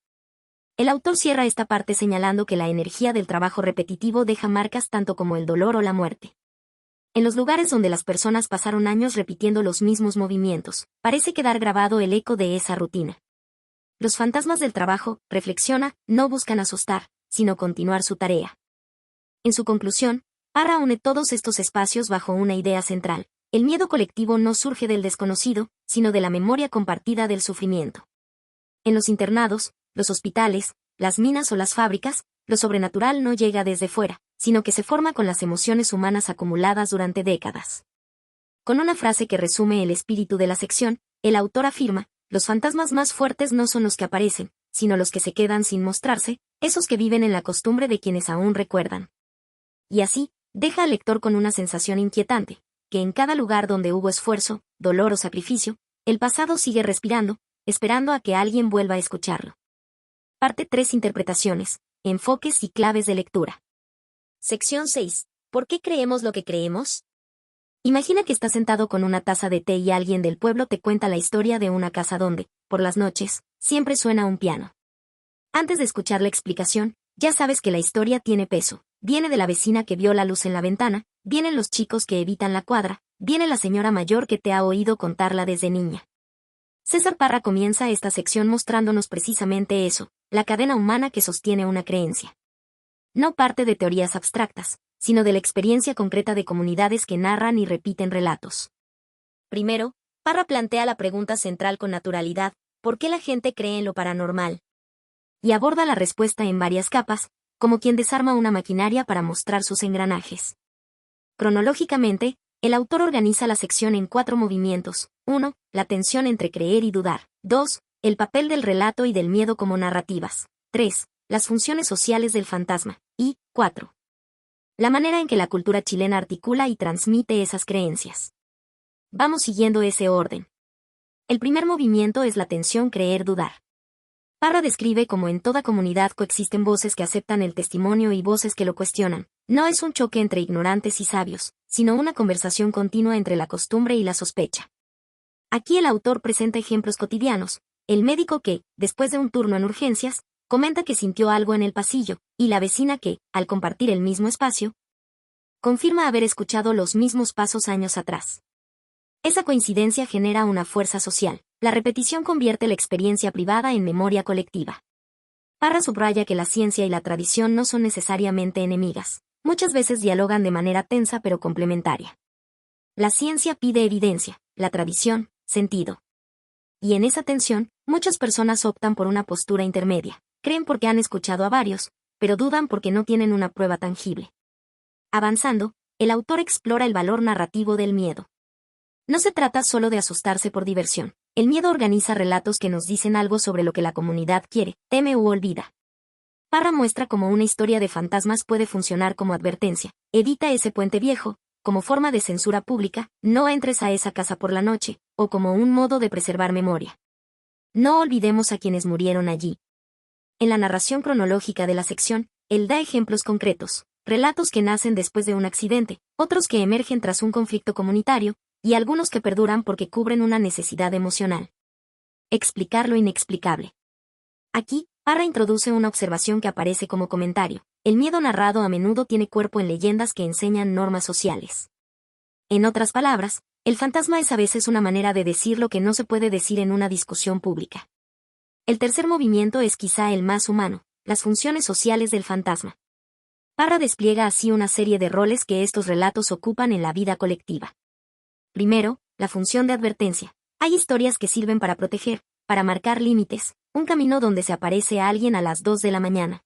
El autor cierra esta parte señalando que la energía del trabajo repetitivo deja marcas tanto como el dolor o la muerte. En los lugares donde las personas pasaron años repitiendo los mismos movimientos, parece quedar grabado el eco de esa rutina. Los fantasmas del trabajo, reflexiona, no buscan asustar, sino continuar su tarea. En su conclusión, Parra une todos estos espacios bajo una idea central: el miedo colectivo no surge del desconocido, sino de la memoria compartida del sufrimiento. En los internados, los hospitales, las minas o las fábricas, lo sobrenatural no llega desde fuera, sino que se forma con las emociones humanas acumuladas durante décadas. Con una frase que resume el espíritu de la sección, el autor afirma: los fantasmas más fuertes no son los que aparecen, sino los que se quedan sin mostrarse, esos que viven en la costumbre de quienes aún recuerdan. Y así, deja al lector con una sensación inquietante, que en cada lugar donde hubo esfuerzo, dolor o sacrificio, el pasado sigue respirando, esperando a que alguien vuelva a escucharlo. Parte 3: Interpretaciones, enfoques y claves de lectura. Sección 6. ¿Por qué creemos lo que creemos? Imagina que estás sentado con una taza de té y alguien del pueblo te cuenta la historia de una casa donde, por las noches, siempre suena un piano. Antes de escuchar la explicación, ya sabes que la historia tiene peso. Viene de la vecina que vio la luz en la ventana, vienen los chicos que evitan la cuadra, viene la señora mayor que te ha oído contarla desde niña. César Parra comienza esta sección mostrándonos precisamente eso, la cadena humana que sostiene una creencia. No parte de teorías abstractas, sino de la experiencia concreta de comunidades que narran y repiten relatos. Primero, Parra plantea la pregunta central con naturalidad: ¿por qué la gente cree en lo paranormal? Y aborda la respuesta en varias capas, como quien desarma una maquinaria para mostrar sus engranajes. Cronológicamente, el autor organiza la sección en 4 movimientos: 1. La tensión entre creer y dudar. 2. El papel del relato y del miedo como narrativas. 3. Las funciones sociales del fantasma. Y 4. La manera en que la cultura chilena articula y transmite esas creencias. Vamos siguiendo ese orden. El primer movimiento es la tensión creer-dudar. Parra describe cómo en toda comunidad coexisten voces que aceptan el testimonio y voces que lo cuestionan. No es un choque entre ignorantes y sabios, sino una conversación continua entre la costumbre y la sospecha. Aquí el autor presenta ejemplos cotidianos: el médico que, después de un turno en urgencias, comenta que sintió algo en el pasillo, y la vecina que, al compartir el mismo espacio, confirma haber escuchado los mismos pasos años atrás. Esa coincidencia genera una fuerza social. La repetición convierte la experiencia privada en memoria colectiva. Parra subraya que la ciencia y la tradición no son necesariamente enemigas. Muchas veces dialogan de manera tensa pero complementaria. La ciencia pide evidencia, la tradición, sentido. Y en esa tensión, muchas personas optan por una postura intermedia. Creen porque han escuchado a varios, pero dudan porque no tienen una prueba tangible. Avanzando, el autor explora el valor narrativo del miedo. No se trata solo de asustarse por diversión. El miedo organiza relatos que nos dicen algo sobre lo que la comunidad quiere, teme u olvida. Parra muestra cómo una historia de fantasmas puede funcionar como advertencia: evita ese puente viejo, como forma de censura pública: no entres a esa casa por la noche, o como un modo de preservar memoria: no olvidemos a quienes murieron allí. En la narración cronológica de la sección, él da ejemplos concretos, relatos que nacen después de un accidente, otros que emergen tras un conflicto comunitario, y algunos que perduran porque cubren una necesidad emocional. Explicar lo inexplicable. Aquí, Parra introduce una observación que aparece como comentario. El miedo narrado a menudo tiene cuerpo en leyendas que enseñan normas sociales. En otras palabras, el fantasma es a veces una manera de decir lo que no se puede decir en una discusión pública. El tercer movimiento es quizá el más humano, las funciones sociales del fantasma. Parra despliega así una serie de roles que estos relatos ocupan en la vida colectiva. Primero, la función de advertencia. Hay historias que sirven para proteger, para marcar límites, un camino donde se aparece a alguien a las 2 de la mañana.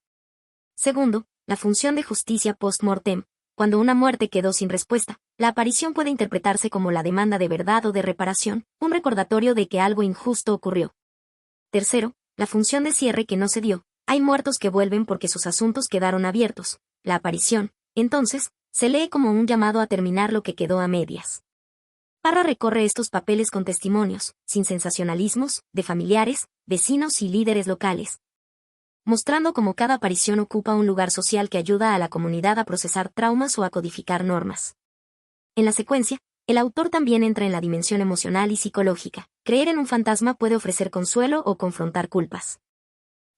Segundo, la función de justicia post-mortem. Cuando una muerte quedó sin respuesta, la aparición puede interpretarse como la demanda de verdad o de reparación, un recordatorio de que algo injusto ocurrió. Tercero, la función de cierre que no se dio. Hay muertos que vuelven porque sus asuntos quedaron abiertos. La aparición, entonces, se lee como un llamado a terminar lo que quedó a medias. Parra recorre estos papeles con testimonios, sin sensacionalismos, de familiares, vecinos y líderes locales, mostrando cómo cada aparición ocupa un lugar social que ayuda a la comunidad a procesar traumas o a codificar normas. En la secuencia, el autor también entra en la dimensión emocional y psicológica. Creer en un fantasma puede ofrecer consuelo o confrontar culpas.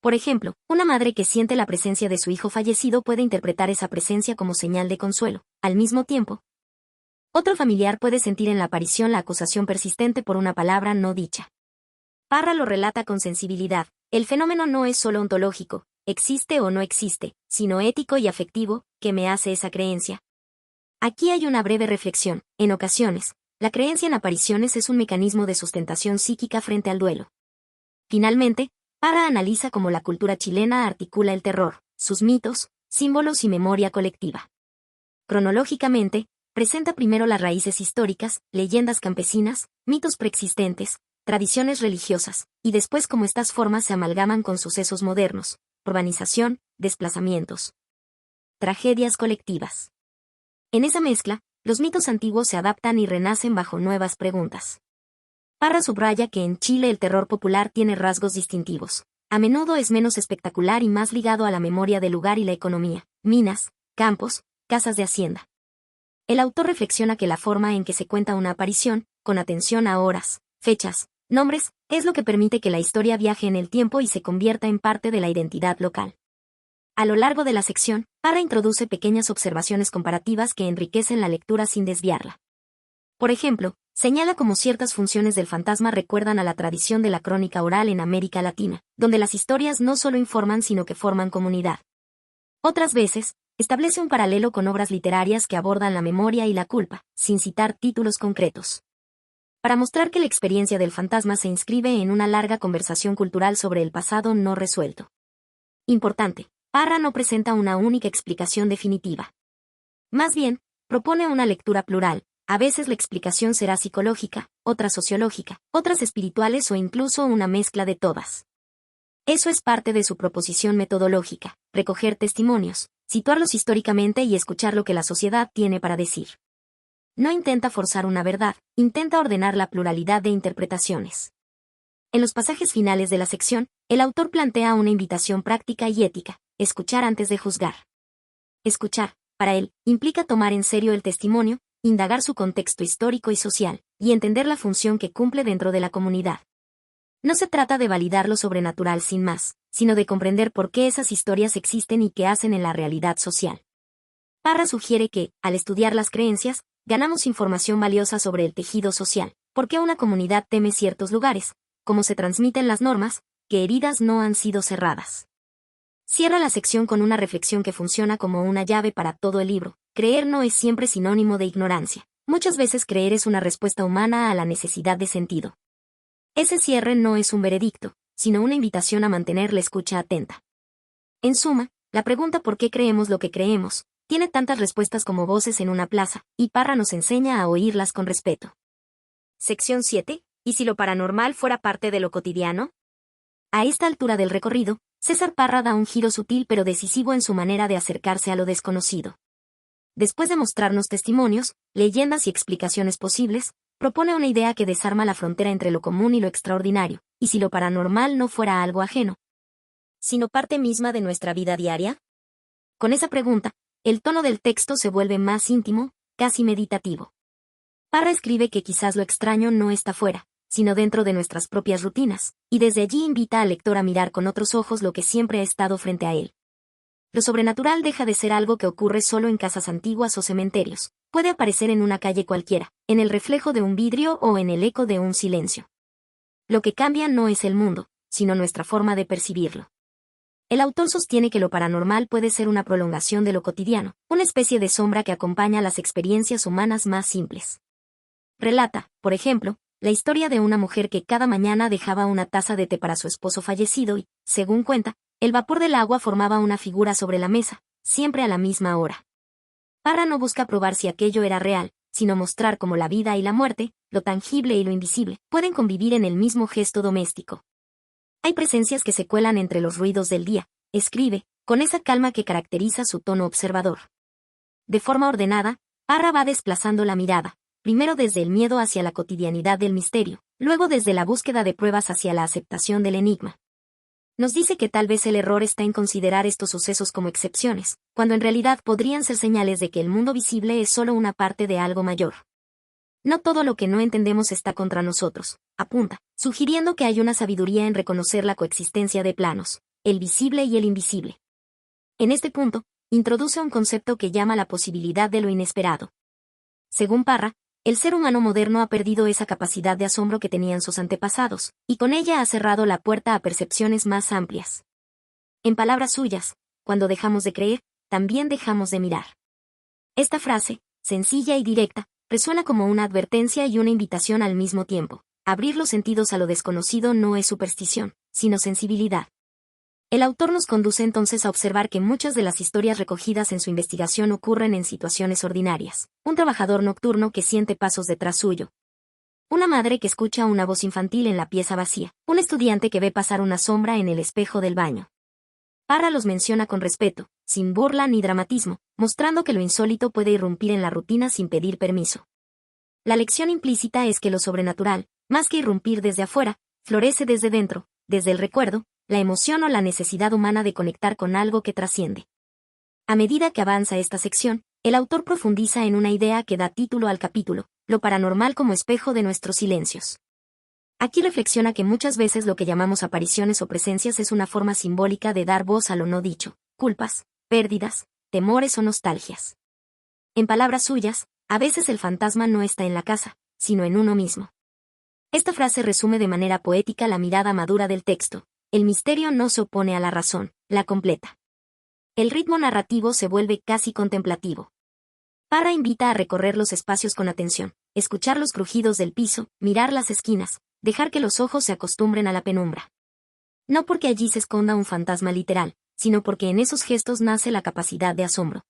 Por ejemplo, una madre que siente la presencia de su hijo fallecido puede interpretar esa presencia como señal de consuelo. Al mismo tiempo, otro familiar puede sentir en la aparición la acusación persistente por una palabra no dicha. Parra lo relata con sensibilidad. El fenómeno no es solo ontológico, existe o no existe, sino ético y afectivo, que me hace esa creencia. Aquí hay una breve reflexión. En ocasiones, la creencia en apariciones es un mecanismo de sustentación psíquica frente al duelo. Finalmente, Parra analiza cómo la cultura chilena articula el terror, sus mitos, símbolos y memoria colectiva. Cronológicamente, presenta primero las raíces históricas, leyendas campesinas, mitos preexistentes, tradiciones religiosas, y después cómo estas formas se amalgaman con sucesos modernos, urbanización, desplazamientos, tragedias colectivas. En esa mezcla, los mitos antiguos se adaptan y renacen bajo nuevas preguntas. Parra subraya que en Chile el terror popular tiene rasgos distintivos. A menudo es menos espectacular y más ligado a la memoria del lugar y la economía, minas, campos, casas de hacienda. El autor reflexiona que la forma en que se cuenta una aparición, con atención a horas, fechas, nombres, es lo que permite que la historia viaje en el tiempo y se convierta en parte de la identidad local. A lo largo de la sección, Parra introduce pequeñas observaciones comparativas que enriquecen la lectura sin desviarla. Por ejemplo, señala cómo ciertas funciones del fantasma recuerdan a la tradición de la crónica oral en América Latina, donde las historias no solo informan sino que forman comunidad. Otras veces, establece un paralelo con obras literarias que abordan la memoria y la culpa, sin citar títulos concretos. Para mostrar que la experiencia del fantasma se inscribe en una larga conversación cultural sobre el pasado no resuelto. Importante, Parra no presenta una única explicación definitiva. Más bien, propone una lectura plural. A veces la explicación será psicológica, otras sociológica, otras espirituales o incluso una mezcla de todas. Eso es parte de su proposición metodológica, recoger testimonios, situarlos históricamente y escuchar lo que la sociedad tiene para decir. No intenta forzar una verdad, intenta ordenar la pluralidad de interpretaciones. En los pasajes finales de la sección, el autor plantea una invitación práctica y ética: escuchar antes de juzgar. Escuchar, para él, implica tomar en serio el testimonio, indagar su contexto histórico y social, y entender la función que cumple dentro de la comunidad. No se trata de validar lo sobrenatural sin más, sino de comprender por qué esas historias existen y qué hacen en la realidad social. Parra sugiere que, al estudiar las creencias, ganamos información valiosa sobre el tejido social, por qué una comunidad teme ciertos lugares, cómo se transmiten las normas, qué heridas no han sido cerradas. Cierra la sección con una reflexión que funciona como una llave para todo el libro. Creer no es siempre sinónimo de ignorancia. Muchas veces creer es una respuesta humana a la necesidad de sentido. Ese cierre no es un veredicto, sino una invitación a mantener la escucha atenta. En suma, la pregunta ¿por qué creemos lo que creemos? Tiene tantas respuestas como voces en una plaza, y Parra nos enseña a oírlas con respeto. Sección 7. ¿Y si lo paranormal fuera parte de lo cotidiano? A esta altura del recorrido, César Parra da un giro sutil pero decisivo en su manera de acercarse a lo desconocido. Después de mostrarnos testimonios, leyendas y explicaciones posibles, propone una idea que desarma la frontera entre lo común y lo extraordinario, y si lo paranormal no fuera algo ajeno. sino parte misma de nuestra vida diaria? Con esa pregunta, el tono del texto se vuelve más íntimo, casi meditativo. Parra escribe que quizás lo extraño no está fuera, sino dentro de nuestras propias rutinas, y desde allí invita al lector a mirar con otros ojos lo que siempre ha estado frente a él. Lo sobrenatural deja de ser algo que ocurre solo en casas antiguas o cementerios, puede aparecer en una calle cualquiera, en el reflejo de un vidrio o en el eco de un silencio. Lo que cambia no es el mundo, sino nuestra forma de percibirlo. El autor sostiene que lo paranormal puede ser una prolongación de lo cotidiano, una especie de sombra que acompaña las experiencias humanas más simples. Relata, por ejemplo, la historia de una mujer que cada mañana dejaba una taza de té para su esposo fallecido y, según cuenta, el vapor del agua formaba una figura sobre la mesa, siempre a la misma hora. Parra no busca probar si aquello era real, sino mostrar cómo la vida y la muerte, lo tangible y lo invisible, pueden convivir en el mismo gesto doméstico. Hay presencias que se cuelan entre los ruidos del día, escribe, con esa calma que caracteriza su tono observador. De forma ordenada, Parra va desplazando la mirada, primero desde el miedo hacia la cotidianidad del misterio, luego desde la búsqueda de pruebas hacia la aceptación del enigma. Nos dice que tal vez el error está en considerar estos sucesos como excepciones, cuando en realidad podrían ser señales de que el mundo visible es solo una parte de algo mayor. No todo lo que no entendemos está contra nosotros, apunta, sugiriendo que hay una sabiduría en reconocer la coexistencia de planos, el visible y el invisible. En este punto, introduce un concepto que llama la posibilidad de lo inesperado. Según Parra, el ser humano moderno ha perdido esa capacidad de asombro que tenían sus antepasados, y con ella ha cerrado la puerta a percepciones más amplias. En palabras suyas, cuando dejamos de creer, también dejamos de mirar. Esta frase, sencilla y directa, resuena como una advertencia y una invitación al mismo tiempo. Abrir los sentidos a lo desconocido no es superstición, sino sensibilidad. El autor nos conduce entonces a observar que muchas de las historias recogidas en su investigación ocurren en situaciones ordinarias. Un trabajador nocturno que siente pasos detrás suyo. Una madre que escucha una voz infantil en la pieza vacía. Un estudiante que ve pasar una sombra en el espejo del baño. Parra los menciona con respeto, sin burla ni dramatismo, mostrando que lo insólito puede irrumpir en la rutina sin pedir permiso. La lección implícita es que lo sobrenatural, más que irrumpir desde afuera, florece desde dentro, desde el recuerdo, la emoción o la necesidad humana de conectar con algo que trasciende. A medida que avanza esta sección, el autor profundiza en una idea que da título al capítulo, lo paranormal como espejo de nuestros silencios. Aquí reflexiona que muchas veces lo que llamamos apariciones o presencias es una forma simbólica de dar voz a lo no dicho, culpas, pérdidas, temores o nostalgias. En palabras suyas, a veces el fantasma no está en la casa, sino en uno mismo. Esta frase resume de manera poética la mirada madura del texto. El misterio no se opone a la razón, la completa. El ritmo narrativo se vuelve casi contemplativo. Parra invita a recorrer los espacios con atención, escuchar los crujidos del piso, mirar las esquinas, dejar que los ojos se acostumbren a la penumbra. No porque allí se esconda un fantasma literal, sino porque en esos gestos nace la capacidad de asombro.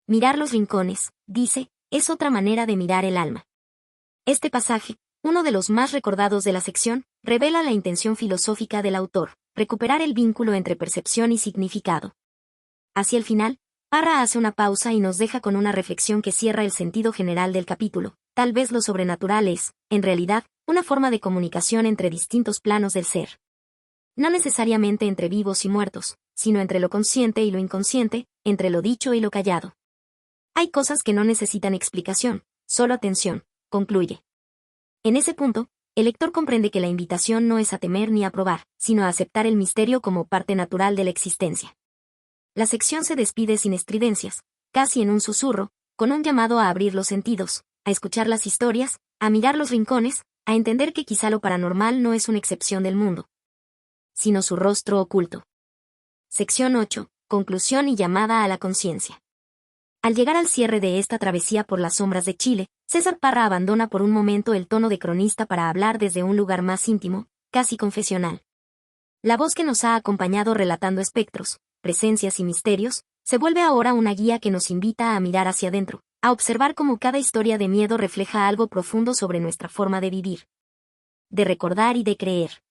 Mirar los rincones, dice, es otra manera de mirar el alma. Este pasaje, uno de los más recordados de la sección, revela la intención filosófica del autor, recuperar el vínculo entre percepción y significado. Hacia el final, Parra hace una pausa y nos deja con una reflexión que cierra el sentido general del capítulo. Tal vez lo sobrenatural es, en realidad, una forma de comunicación entre distintos planos del ser. No necesariamente entre vivos y muertos, sino entre lo consciente y lo inconsciente, entre lo dicho y lo callado. Hay cosas que no necesitan explicación, solo atención, concluye. En ese punto, el lector comprende que la invitación no es a temer ni a probar, sino a aceptar el misterio como parte natural de la existencia. La sección se despide sin estridencias, casi en un susurro, con un llamado a abrir los sentidos, a escuchar las historias, a mirar los rincones, a entender que quizá lo paranormal no es una excepción del mundo, sino su rostro oculto. Sección 8. Conclusión y llamada a la conciencia. Al llegar al cierre de esta travesía por las sombras de Chile, César Parra abandona por un momento el tono de cronista para hablar desde un lugar más íntimo, casi confesional. La voz que nos ha acompañado relatando espectros, presencias y misterios, se vuelve ahora una guía que nos invita a mirar hacia adentro, a observar cómo cada historia de miedo refleja algo profundo sobre nuestra forma de vivir, de recordar y de creer.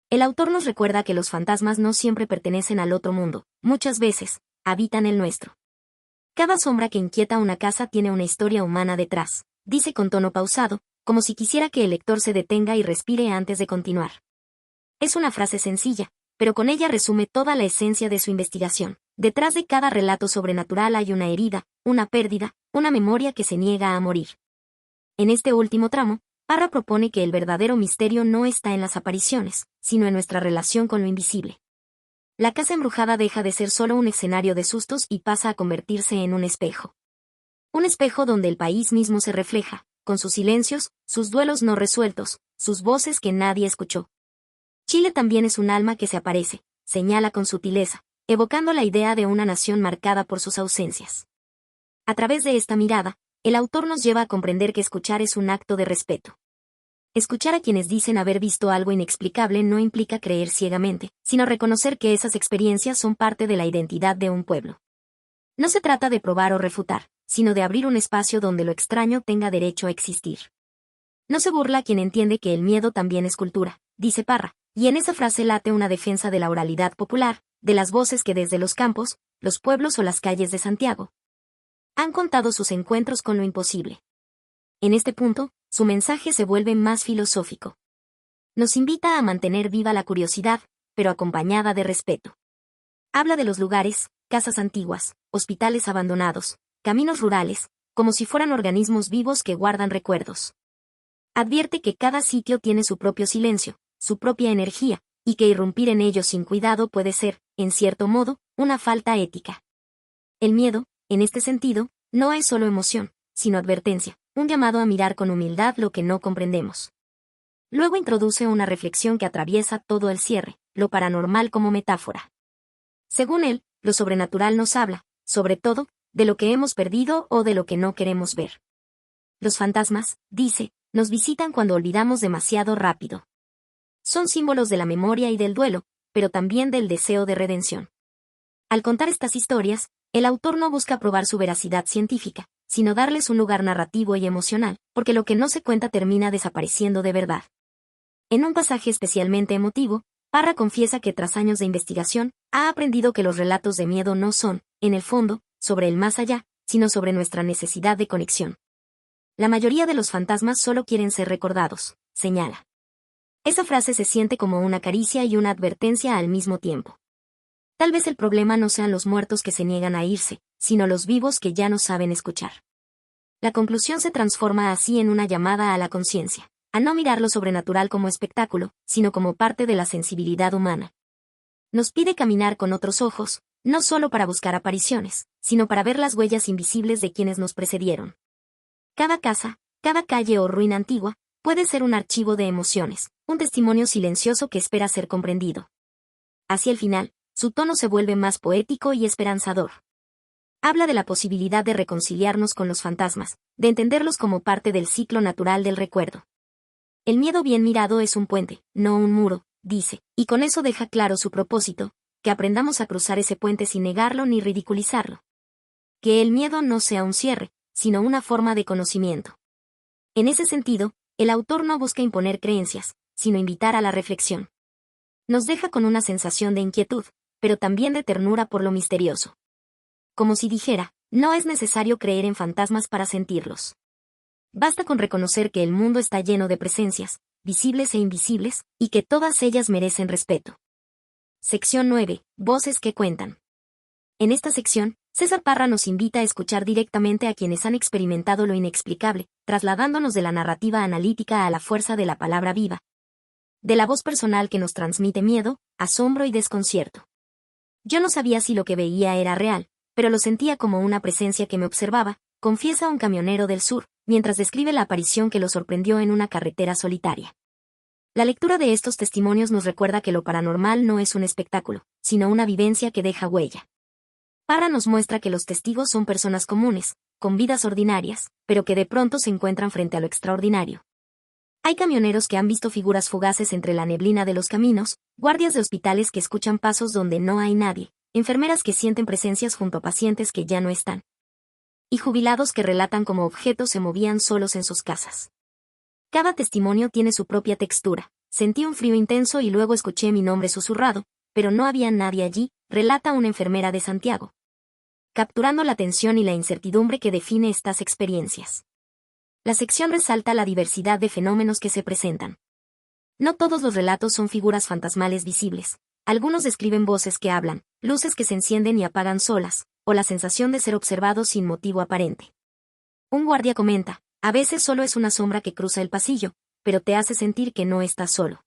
El autor nos recuerda que los fantasmas no siempre pertenecen al otro mundo, muchas veces, habitan el nuestro. Cada sombra que inquieta una casa tiene una historia humana detrás, dice con tono pausado, como si quisiera que el lector se detenga y respire antes de continuar. Es una frase sencilla, pero con ella resume toda la esencia de su investigación. Detrás de cada relato sobrenatural hay una herida, una pérdida, una memoria que se niega a morir. En este último tramo, Parra propone que el verdadero misterio no está en las apariciones, sino en nuestra relación con lo invisible. La casa embrujada deja de ser solo un escenario de sustos y pasa a convertirse en un espejo. Un espejo donde el país mismo se refleja, con sus silencios, sus duelos no resueltos, sus voces que nadie escuchó. Chile también es un alma que se aparece, señala con sutileza, evocando la idea de una nación marcada por sus ausencias. A través de esta mirada, el autor nos lleva a comprender que escuchar es un acto de respeto. Escuchar a quienes dicen haber visto algo inexplicable no implica creer ciegamente, sino reconocer que esas experiencias son parte de la identidad de un pueblo. No se trata de probar o refutar, sino de abrir un espacio donde lo extraño tenga derecho a existir. No se burla quien entiende que el miedo también es cultura, dice Parra, y en esa frase late una defensa de la oralidad popular, de las voces que desde los campos, los pueblos o las calles de Santiago han contado sus encuentros con lo imposible. En este punto, su mensaje se vuelve más filosófico. Nos invita a mantener viva la curiosidad, pero acompañada de respeto. Habla de los lugares, casas antiguas, hospitales abandonados, caminos rurales, como si fueran organismos vivos que guardan recuerdos. Advierte que cada sitio tiene su propio silencio, su propia energía, y que irrumpir en ellos sin cuidado puede ser, en cierto modo, una falta ética. El miedo, en este sentido, no es solo emoción, sino advertencia, un llamado a mirar con humildad lo que no comprendemos. Luego introduce una reflexión que atraviesa todo el cierre, lo paranormal como metáfora. Según él, lo sobrenatural nos habla, sobre todo, de lo que hemos perdido o de lo que no queremos ver. Los fantasmas, dice, nos visitan cuando olvidamos demasiado rápido. Son símbolos de la memoria y del duelo, pero también del deseo de redención. Al contar estas historias, el autor no busca probar su veracidad científica, sino darles un lugar narrativo y emocional, porque lo que no se cuenta termina desapareciendo de verdad. En un pasaje especialmente emotivo, Parra confiesa que tras años de investigación, ha aprendido que los relatos de miedo no son, en el fondo, sobre el más allá, sino sobre nuestra necesidad de conexión. La mayoría de los fantasmas solo quieren ser recordados, señala. Esa frase se siente como una caricia y una advertencia al mismo tiempo. Tal vez el problema no sean los muertos que se niegan a irse, sino los vivos que ya no saben escuchar. La conclusión se transforma así en una llamada a la conciencia, a no mirar lo sobrenatural como espectáculo, sino como parte de la sensibilidad humana. Nos pide caminar con otros ojos, no solo para buscar apariciones, sino para ver las huellas invisibles de quienes nos precedieron. Cada casa, cada calle o ruina antigua, puede ser un archivo de emociones, un testimonio silencioso que espera ser comprendido. Hacia el final, su tono se vuelve más poético y esperanzador. Habla de la posibilidad de reconciliarnos con los fantasmas, de entenderlos como parte del ciclo natural del recuerdo. El miedo bien mirado es un puente, no un muro, dice, y con eso deja claro su propósito, que aprendamos a cruzar ese puente sin negarlo ni ridiculizarlo. Que el miedo no sea un cierre, sino una forma de conocimiento. En ese sentido, el autor no busca imponer creencias, sino invitar a la reflexión. Nos deja con una sensación de inquietud, pero también de ternura por lo misterioso. Como si dijera, no es necesario creer en fantasmas para sentirlos. Basta con reconocer que el mundo está lleno de presencias, visibles e invisibles, y que todas ellas merecen respeto. Sección 9. Voces que cuentan. En esta sección, César Parra nos invita a escuchar directamente a quienes han experimentado lo inexplicable, trasladándonos de la narrativa analítica a la fuerza de la palabra viva. De la voz personal que nos transmite miedo, asombro y desconcierto. Yo no sabía si lo que veía era real, pero lo sentía como una presencia que me observaba, confiesa un camionero del sur, mientras describe la aparición que lo sorprendió en una carretera solitaria. La lectura de estos testimonios nos recuerda que lo paranormal no es un espectáculo, sino una vivencia que deja huella. Parra nos muestra que los testigos son personas comunes, con vidas ordinarias, pero que de pronto se encuentran frente a lo extraordinario. Hay camioneros que han visto figuras fugaces entre la neblina de los caminos, guardias de hospitales que escuchan pasos donde no hay nadie, enfermeras que sienten presencias junto a pacientes que ya no están, y jubilados que relatan cómo objetos se movían solos en sus casas. Cada testimonio tiene su propia textura. Sentí un frío intenso y luego escuché mi nombre susurrado, pero no había nadie allí, relata una enfermera de Santiago, capturando la tensión y la incertidumbre que define estas experiencias. La sección resalta la diversidad de fenómenos que se presentan. No todos los relatos son figuras fantasmales visibles. Algunos describen voces que hablan, luces que se encienden y apagan solas, o la sensación de ser observado sin motivo aparente. Un guardia comenta, a veces solo es una sombra que cruza el pasillo, pero te hace sentir que no estás solo.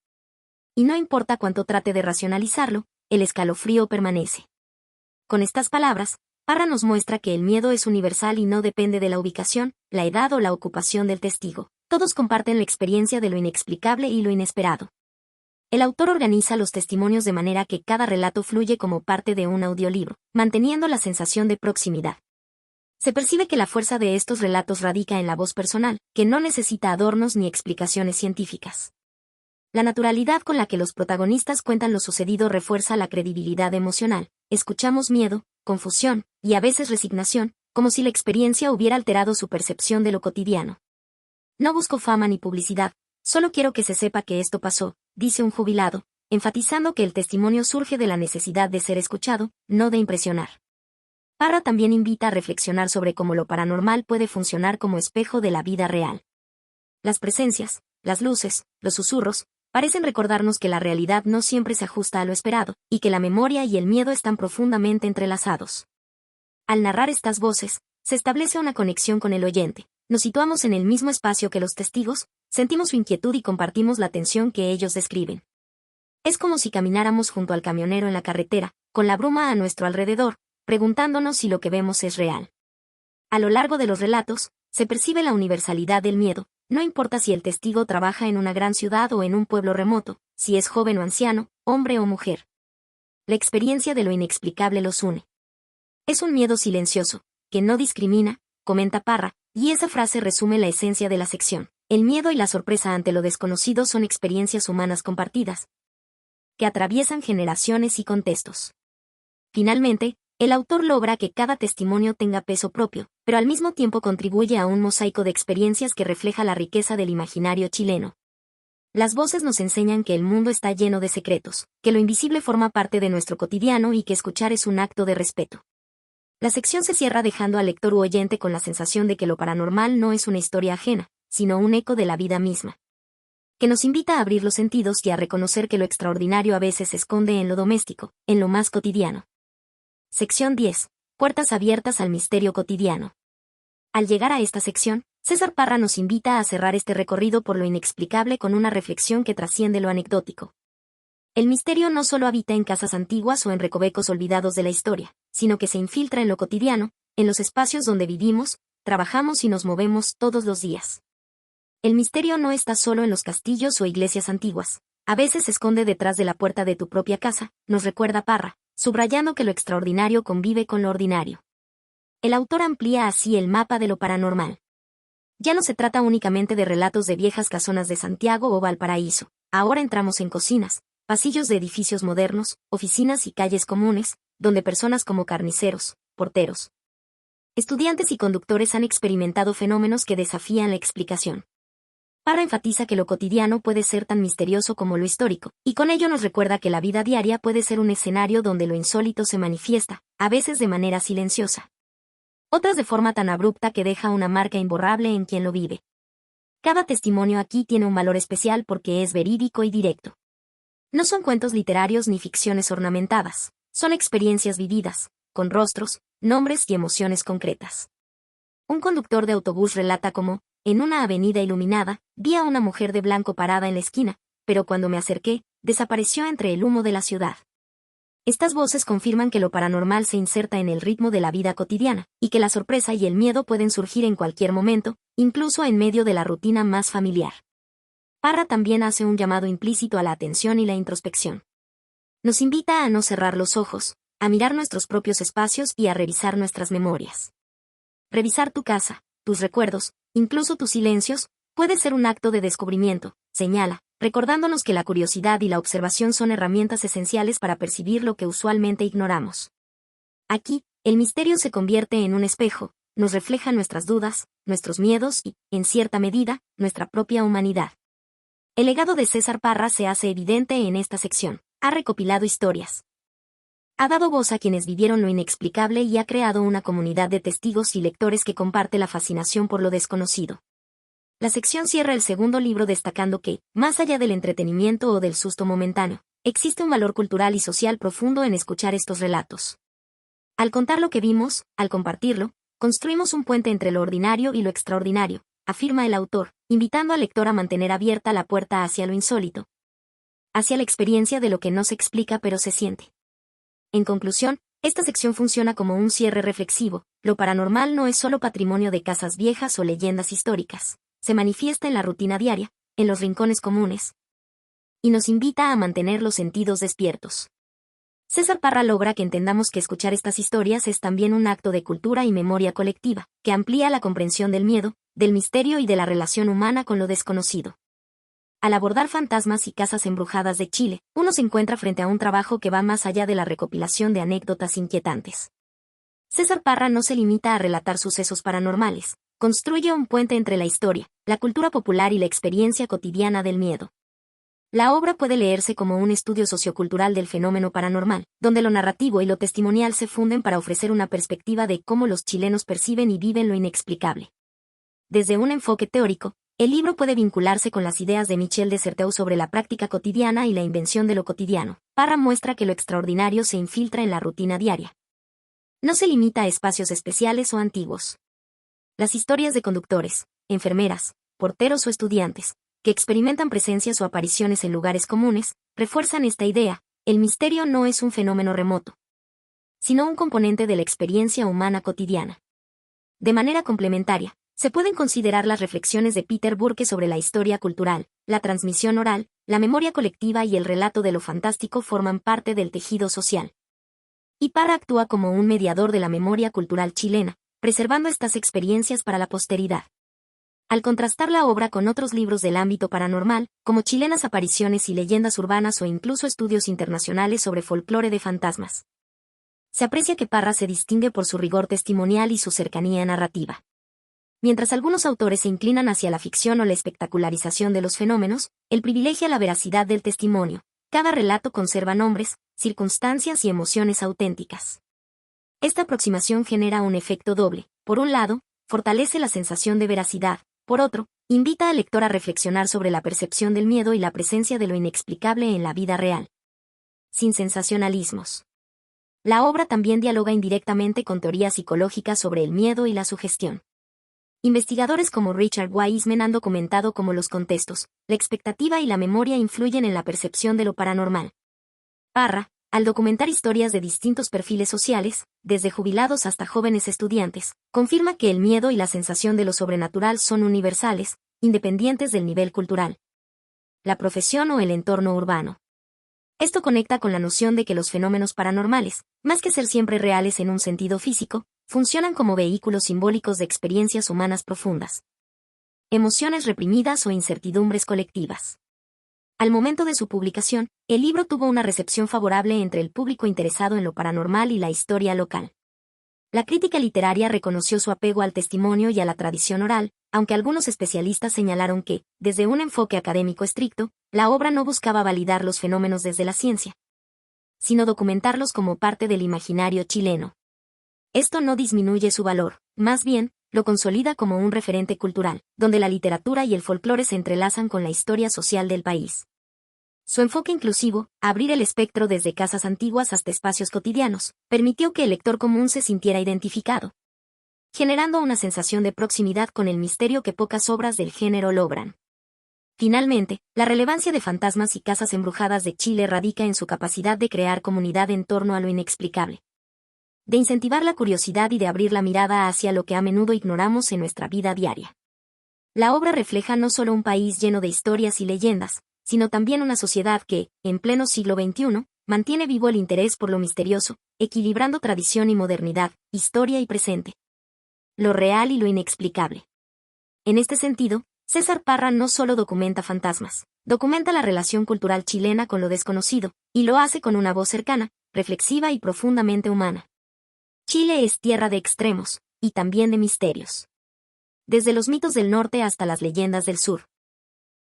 Y no importa cuánto trate de racionalizarlo, el escalofrío permanece. Con estas palabras, Parra nos muestra que el miedo es universal y no depende de la ubicación, la edad o la ocupación del testigo. Todos comparten la experiencia de lo inexplicable y lo inesperado. El autor organiza los testimonios de manera que cada relato fluye como parte de un audiolibro, manteniendo la sensación de proximidad. Se percibe que la fuerza de estos relatos radica en la voz personal, que no necesita adornos ni explicaciones científicas. La naturalidad con la que los protagonistas cuentan lo sucedido refuerza la credibilidad emocional. Escuchamos miedo, confusión, y a veces resignación, como si la experiencia hubiera alterado su percepción de lo cotidiano. No busco fama ni publicidad, solo quiero que se sepa que esto pasó, dice un jubilado, enfatizando que el testimonio surge de la necesidad de ser escuchado, no de impresionar. Parra también invita a reflexionar sobre cómo lo paranormal puede funcionar como espejo de la vida real. Las presencias, las luces, los susurros, parecen recordarnos que la realidad no siempre se ajusta a lo esperado, y que la memoria y el miedo están profundamente entrelazados. Al narrar estas voces, se establece una conexión con el oyente, nos situamos en el mismo espacio que los testigos, sentimos su inquietud y compartimos la tensión que ellos describen. Es como si camináramos junto al camionero en la carretera, con la bruma a nuestro alrededor, preguntándonos si lo que vemos es real. A lo largo de los relatos, se percibe la universalidad del miedo, no importa si el testigo trabaja en una gran ciudad o en un pueblo remoto, si es joven o anciano, hombre o mujer. La experiencia de lo inexplicable los une. Es un miedo silencioso, que no discrimina, comenta Parra, y esa frase resume la esencia de la sección. El miedo y la sorpresa ante lo desconocido son experiencias humanas compartidas, que atraviesan generaciones y contextos. Finalmente, el autor logra que cada testimonio tenga peso propio, pero al mismo tiempo contribuye a un mosaico de experiencias que refleja la riqueza del imaginario chileno. Las voces nos enseñan que el mundo está lleno de secretos, que lo invisible forma parte de nuestro cotidiano y que escuchar es un acto de respeto. La sección se cierra dejando al lector u oyente con la sensación de que lo paranormal no es una historia ajena, sino un eco de la vida misma, que nos invita a abrir los sentidos y a reconocer que lo extraordinario a veces se esconde en lo doméstico, en lo más cotidiano. Sección 10. Puertas abiertas al misterio cotidiano. Al llegar a esta sección, César Parra nos invita a cerrar este recorrido por lo inexplicable con una reflexión que trasciende lo anecdótico. El misterio no solo habita en casas antiguas o en recovecos olvidados de la historia, sino que se infiltra en lo cotidiano, en los espacios donde vivimos, trabajamos y nos movemos todos los días. El misterio no está solo en los castillos o iglesias antiguas, a veces se esconde detrás de la puerta de tu propia casa, nos recuerda Parra, subrayando que lo extraordinario convive con lo ordinario. El autor amplía así el mapa de lo paranormal. Ya no se trata únicamente de relatos de viejas casonas de Santiago o Valparaíso, ahora entramos en cocinas, pasillos de edificios modernos, oficinas y calles comunes, donde personas como carniceros, porteros, estudiantes y conductores han experimentado fenómenos que desafían la explicación. Parra enfatiza que lo cotidiano puede ser tan misterioso como lo histórico, y con ello nos recuerda que la vida diaria puede ser un escenario donde lo insólito se manifiesta, a veces de manera silenciosa, otras de forma tan abrupta que deja una marca imborrable en quien lo vive. Cada testimonio aquí tiene un valor especial porque es verídico y directo. No son cuentos literarios ni ficciones ornamentadas, son experiencias vividas, con rostros, nombres y emociones concretas. Un conductor de autobús relata cómo, en una avenida iluminada, vi a una mujer de blanco parada en la esquina, pero cuando me acerqué, desapareció entre el humo de la ciudad. Estas voces confirman que lo paranormal se inserta en el ritmo de la vida cotidiana, y que la sorpresa y el miedo pueden surgir en cualquier momento, incluso en medio de la rutina más familiar. Parra también hace un llamado implícito a la atención y la introspección. Nos invita a no cerrar los ojos, a mirar nuestros propios espacios y a revisar nuestras memorias. Revisar tu casa, tus recuerdos, incluso tus silencios, puede ser un acto de descubrimiento, señala, recordándonos que la curiosidad y la observación son herramientas esenciales para percibir lo que usualmente ignoramos. Aquí, el misterio se convierte en un espejo, nos refleja nuestras dudas, nuestros miedos y, en cierta medida, nuestra propia humanidad. El legado de César Parra se hace evidente en esta sección. Ha recopilado historias, ha dado voz a quienes vivieron lo inexplicable y ha creado una comunidad de testigos y lectores que comparte la fascinación por lo desconocido. La sección cierra el segundo libro destacando que, más allá del entretenimiento o del susto momentáneo, existe un valor cultural y social profundo en escuchar estos relatos. Al contar lo que vimos, al compartirlo, construimos un puente entre lo ordinario y lo extraordinario, afirma el autor, invitando al lector a mantener abierta la puerta hacia lo insólito, hacia la experiencia de lo que no se explica pero se siente. En conclusión, esta sección funciona como un cierre reflexivo. Lo paranormal no es solo patrimonio de casas viejas o leyendas históricas. Se manifiesta en la rutina diaria, en los rincones comunes, y nos invita a mantener los sentidos despiertos. César Parra logra que entendamos que escuchar estas historias es también un acto de cultura y memoria colectiva, que amplía la comprensión del miedo, del misterio y de la relación humana con lo desconocido. Al abordar fantasmas y casas embrujadas de Chile, uno se encuentra frente a un trabajo que va más allá de la recopilación de anécdotas inquietantes. César Parra no se limita a relatar sucesos paranormales, construye un puente entre la historia, la cultura popular y la experiencia cotidiana del miedo. La obra puede leerse como un estudio sociocultural del fenómeno paranormal, donde lo narrativo y lo testimonial se funden para ofrecer una perspectiva de cómo los chilenos perciben y viven lo inexplicable. Desde un enfoque teórico, el libro puede vincularse con las ideas de Michel de Certeau sobre la práctica cotidiana y la invención de lo cotidiano. Parra muestra que lo extraordinario se infiltra en la rutina diaria. No se limita a espacios especiales o antiguos. Las historias de conductores, enfermeras, porteros o estudiantes, que experimentan presencias o apariciones en lugares comunes, refuerzan esta idea: el misterio no es un fenómeno remoto, sino un componente de la experiencia humana cotidiana. De manera complementaria, se pueden considerar las reflexiones de Peter Burke sobre la historia cultural, la transmisión oral, la memoria colectiva y el relato de lo fantástico forman parte del tejido social. Y Parra actúa como un mediador de la memoria cultural chilena, preservando estas experiencias para la posteridad. Al contrastar la obra con otros libros del ámbito paranormal, como Chilenas apariciones y leyendas urbanas o incluso estudios internacionales sobre folclore de fantasmas, se aprecia que Parra se distingue por su rigor testimonial y su cercanía narrativa. Mientras algunos autores se inclinan hacia la ficción o la espectacularización de los fenómenos, él privilegia la veracidad del testimonio. Cada relato conserva nombres, circunstancias y emociones auténticas. Esta aproximación genera un efecto doble. Por un lado, fortalece la sensación de veracidad. Por otro, invita al lector a reflexionar sobre la percepción del miedo y la presencia de lo inexplicable en la vida real. Sin sensacionalismos. La obra también dialoga indirectamente con teorías psicológicas sobre el miedo y la sugestión. Investigadores como Richard Wiseman han documentado cómo los contextos, la expectativa y la memoria influyen en la percepción de lo paranormal. Parra, al documentar historias de distintos perfiles sociales, desde jubilados hasta jóvenes estudiantes, confirma que el miedo y la sensación de lo sobrenatural son universales, independientes del nivel cultural, la profesión o el entorno urbano. Esto conecta con la noción de que los fenómenos paranormales, más que ser siempre reales en un sentido físico, funcionan como vehículos simbólicos de experiencias humanas profundas, emociones reprimidas o incertidumbres colectivas. Al momento de su publicación, el libro tuvo una recepción favorable entre el público interesado en lo paranormal y la historia local. La crítica literaria reconoció su apego al testimonio y a la tradición oral, aunque algunos especialistas señalaron que, desde un enfoque académico estricto, la obra no buscaba validar los fenómenos desde la ciencia, sino documentarlos como parte del imaginario chileno. Esto no disminuye su valor, más bien, lo consolida como un referente cultural, donde la literatura y el folclore se entrelazan con la historia social del país. Su enfoque inclusivo, abrir el espectro desde casas antiguas hasta espacios cotidianos, permitió que el lector común se sintiera identificado, generando una sensación de proximidad con el misterio que pocas obras del género logran. Finalmente, la relevancia de Fantasmas y Casas Embrujadas de Chile radica en su capacidad de crear comunidad en torno a lo inexplicable, de incentivar la curiosidad y de abrir la mirada hacia lo que a menudo ignoramos en nuestra vida diaria. La obra refleja no solo un país lleno de historias y leyendas, sino también una sociedad que, en pleno siglo XXI, mantiene vivo el interés por lo misterioso, equilibrando tradición y modernidad, historia y presente, lo real y lo inexplicable. En este sentido, César Parra no solo documenta fantasmas, documenta la relación cultural chilena con lo desconocido, y lo hace con una voz cercana, reflexiva y profundamente humana. Chile es tierra de extremos, y también de misterios. Desde los mitos del norte hasta las leyendas del sur.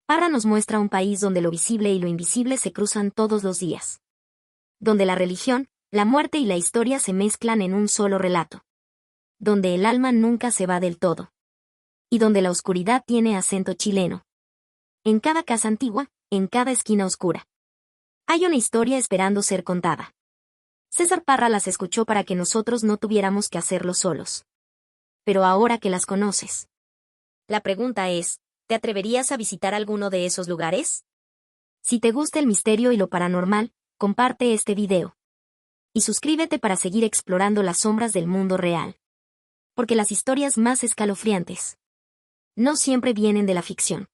Parra nos muestra un país donde lo visible y lo invisible se cruzan todos los días. Donde la religión, la muerte y la historia se mezclan en un solo relato. Donde el alma nunca se va del todo. Y donde la oscuridad tiene acento chileno. En cada casa antigua, en cada esquina oscura. Hay una historia esperando ser contada. César Parra las escuchó para que nosotros no tuviéramos que hacerlo solos. Pero ahora que las conoces. La pregunta es, ¿te atreverías a visitar alguno de esos lugares? Si te gusta el misterio y lo paranormal, comparte este video. Y suscríbete para seguir explorando las sombras del mundo real. Porque las historias más escalofriantes no siempre vienen de la ficción.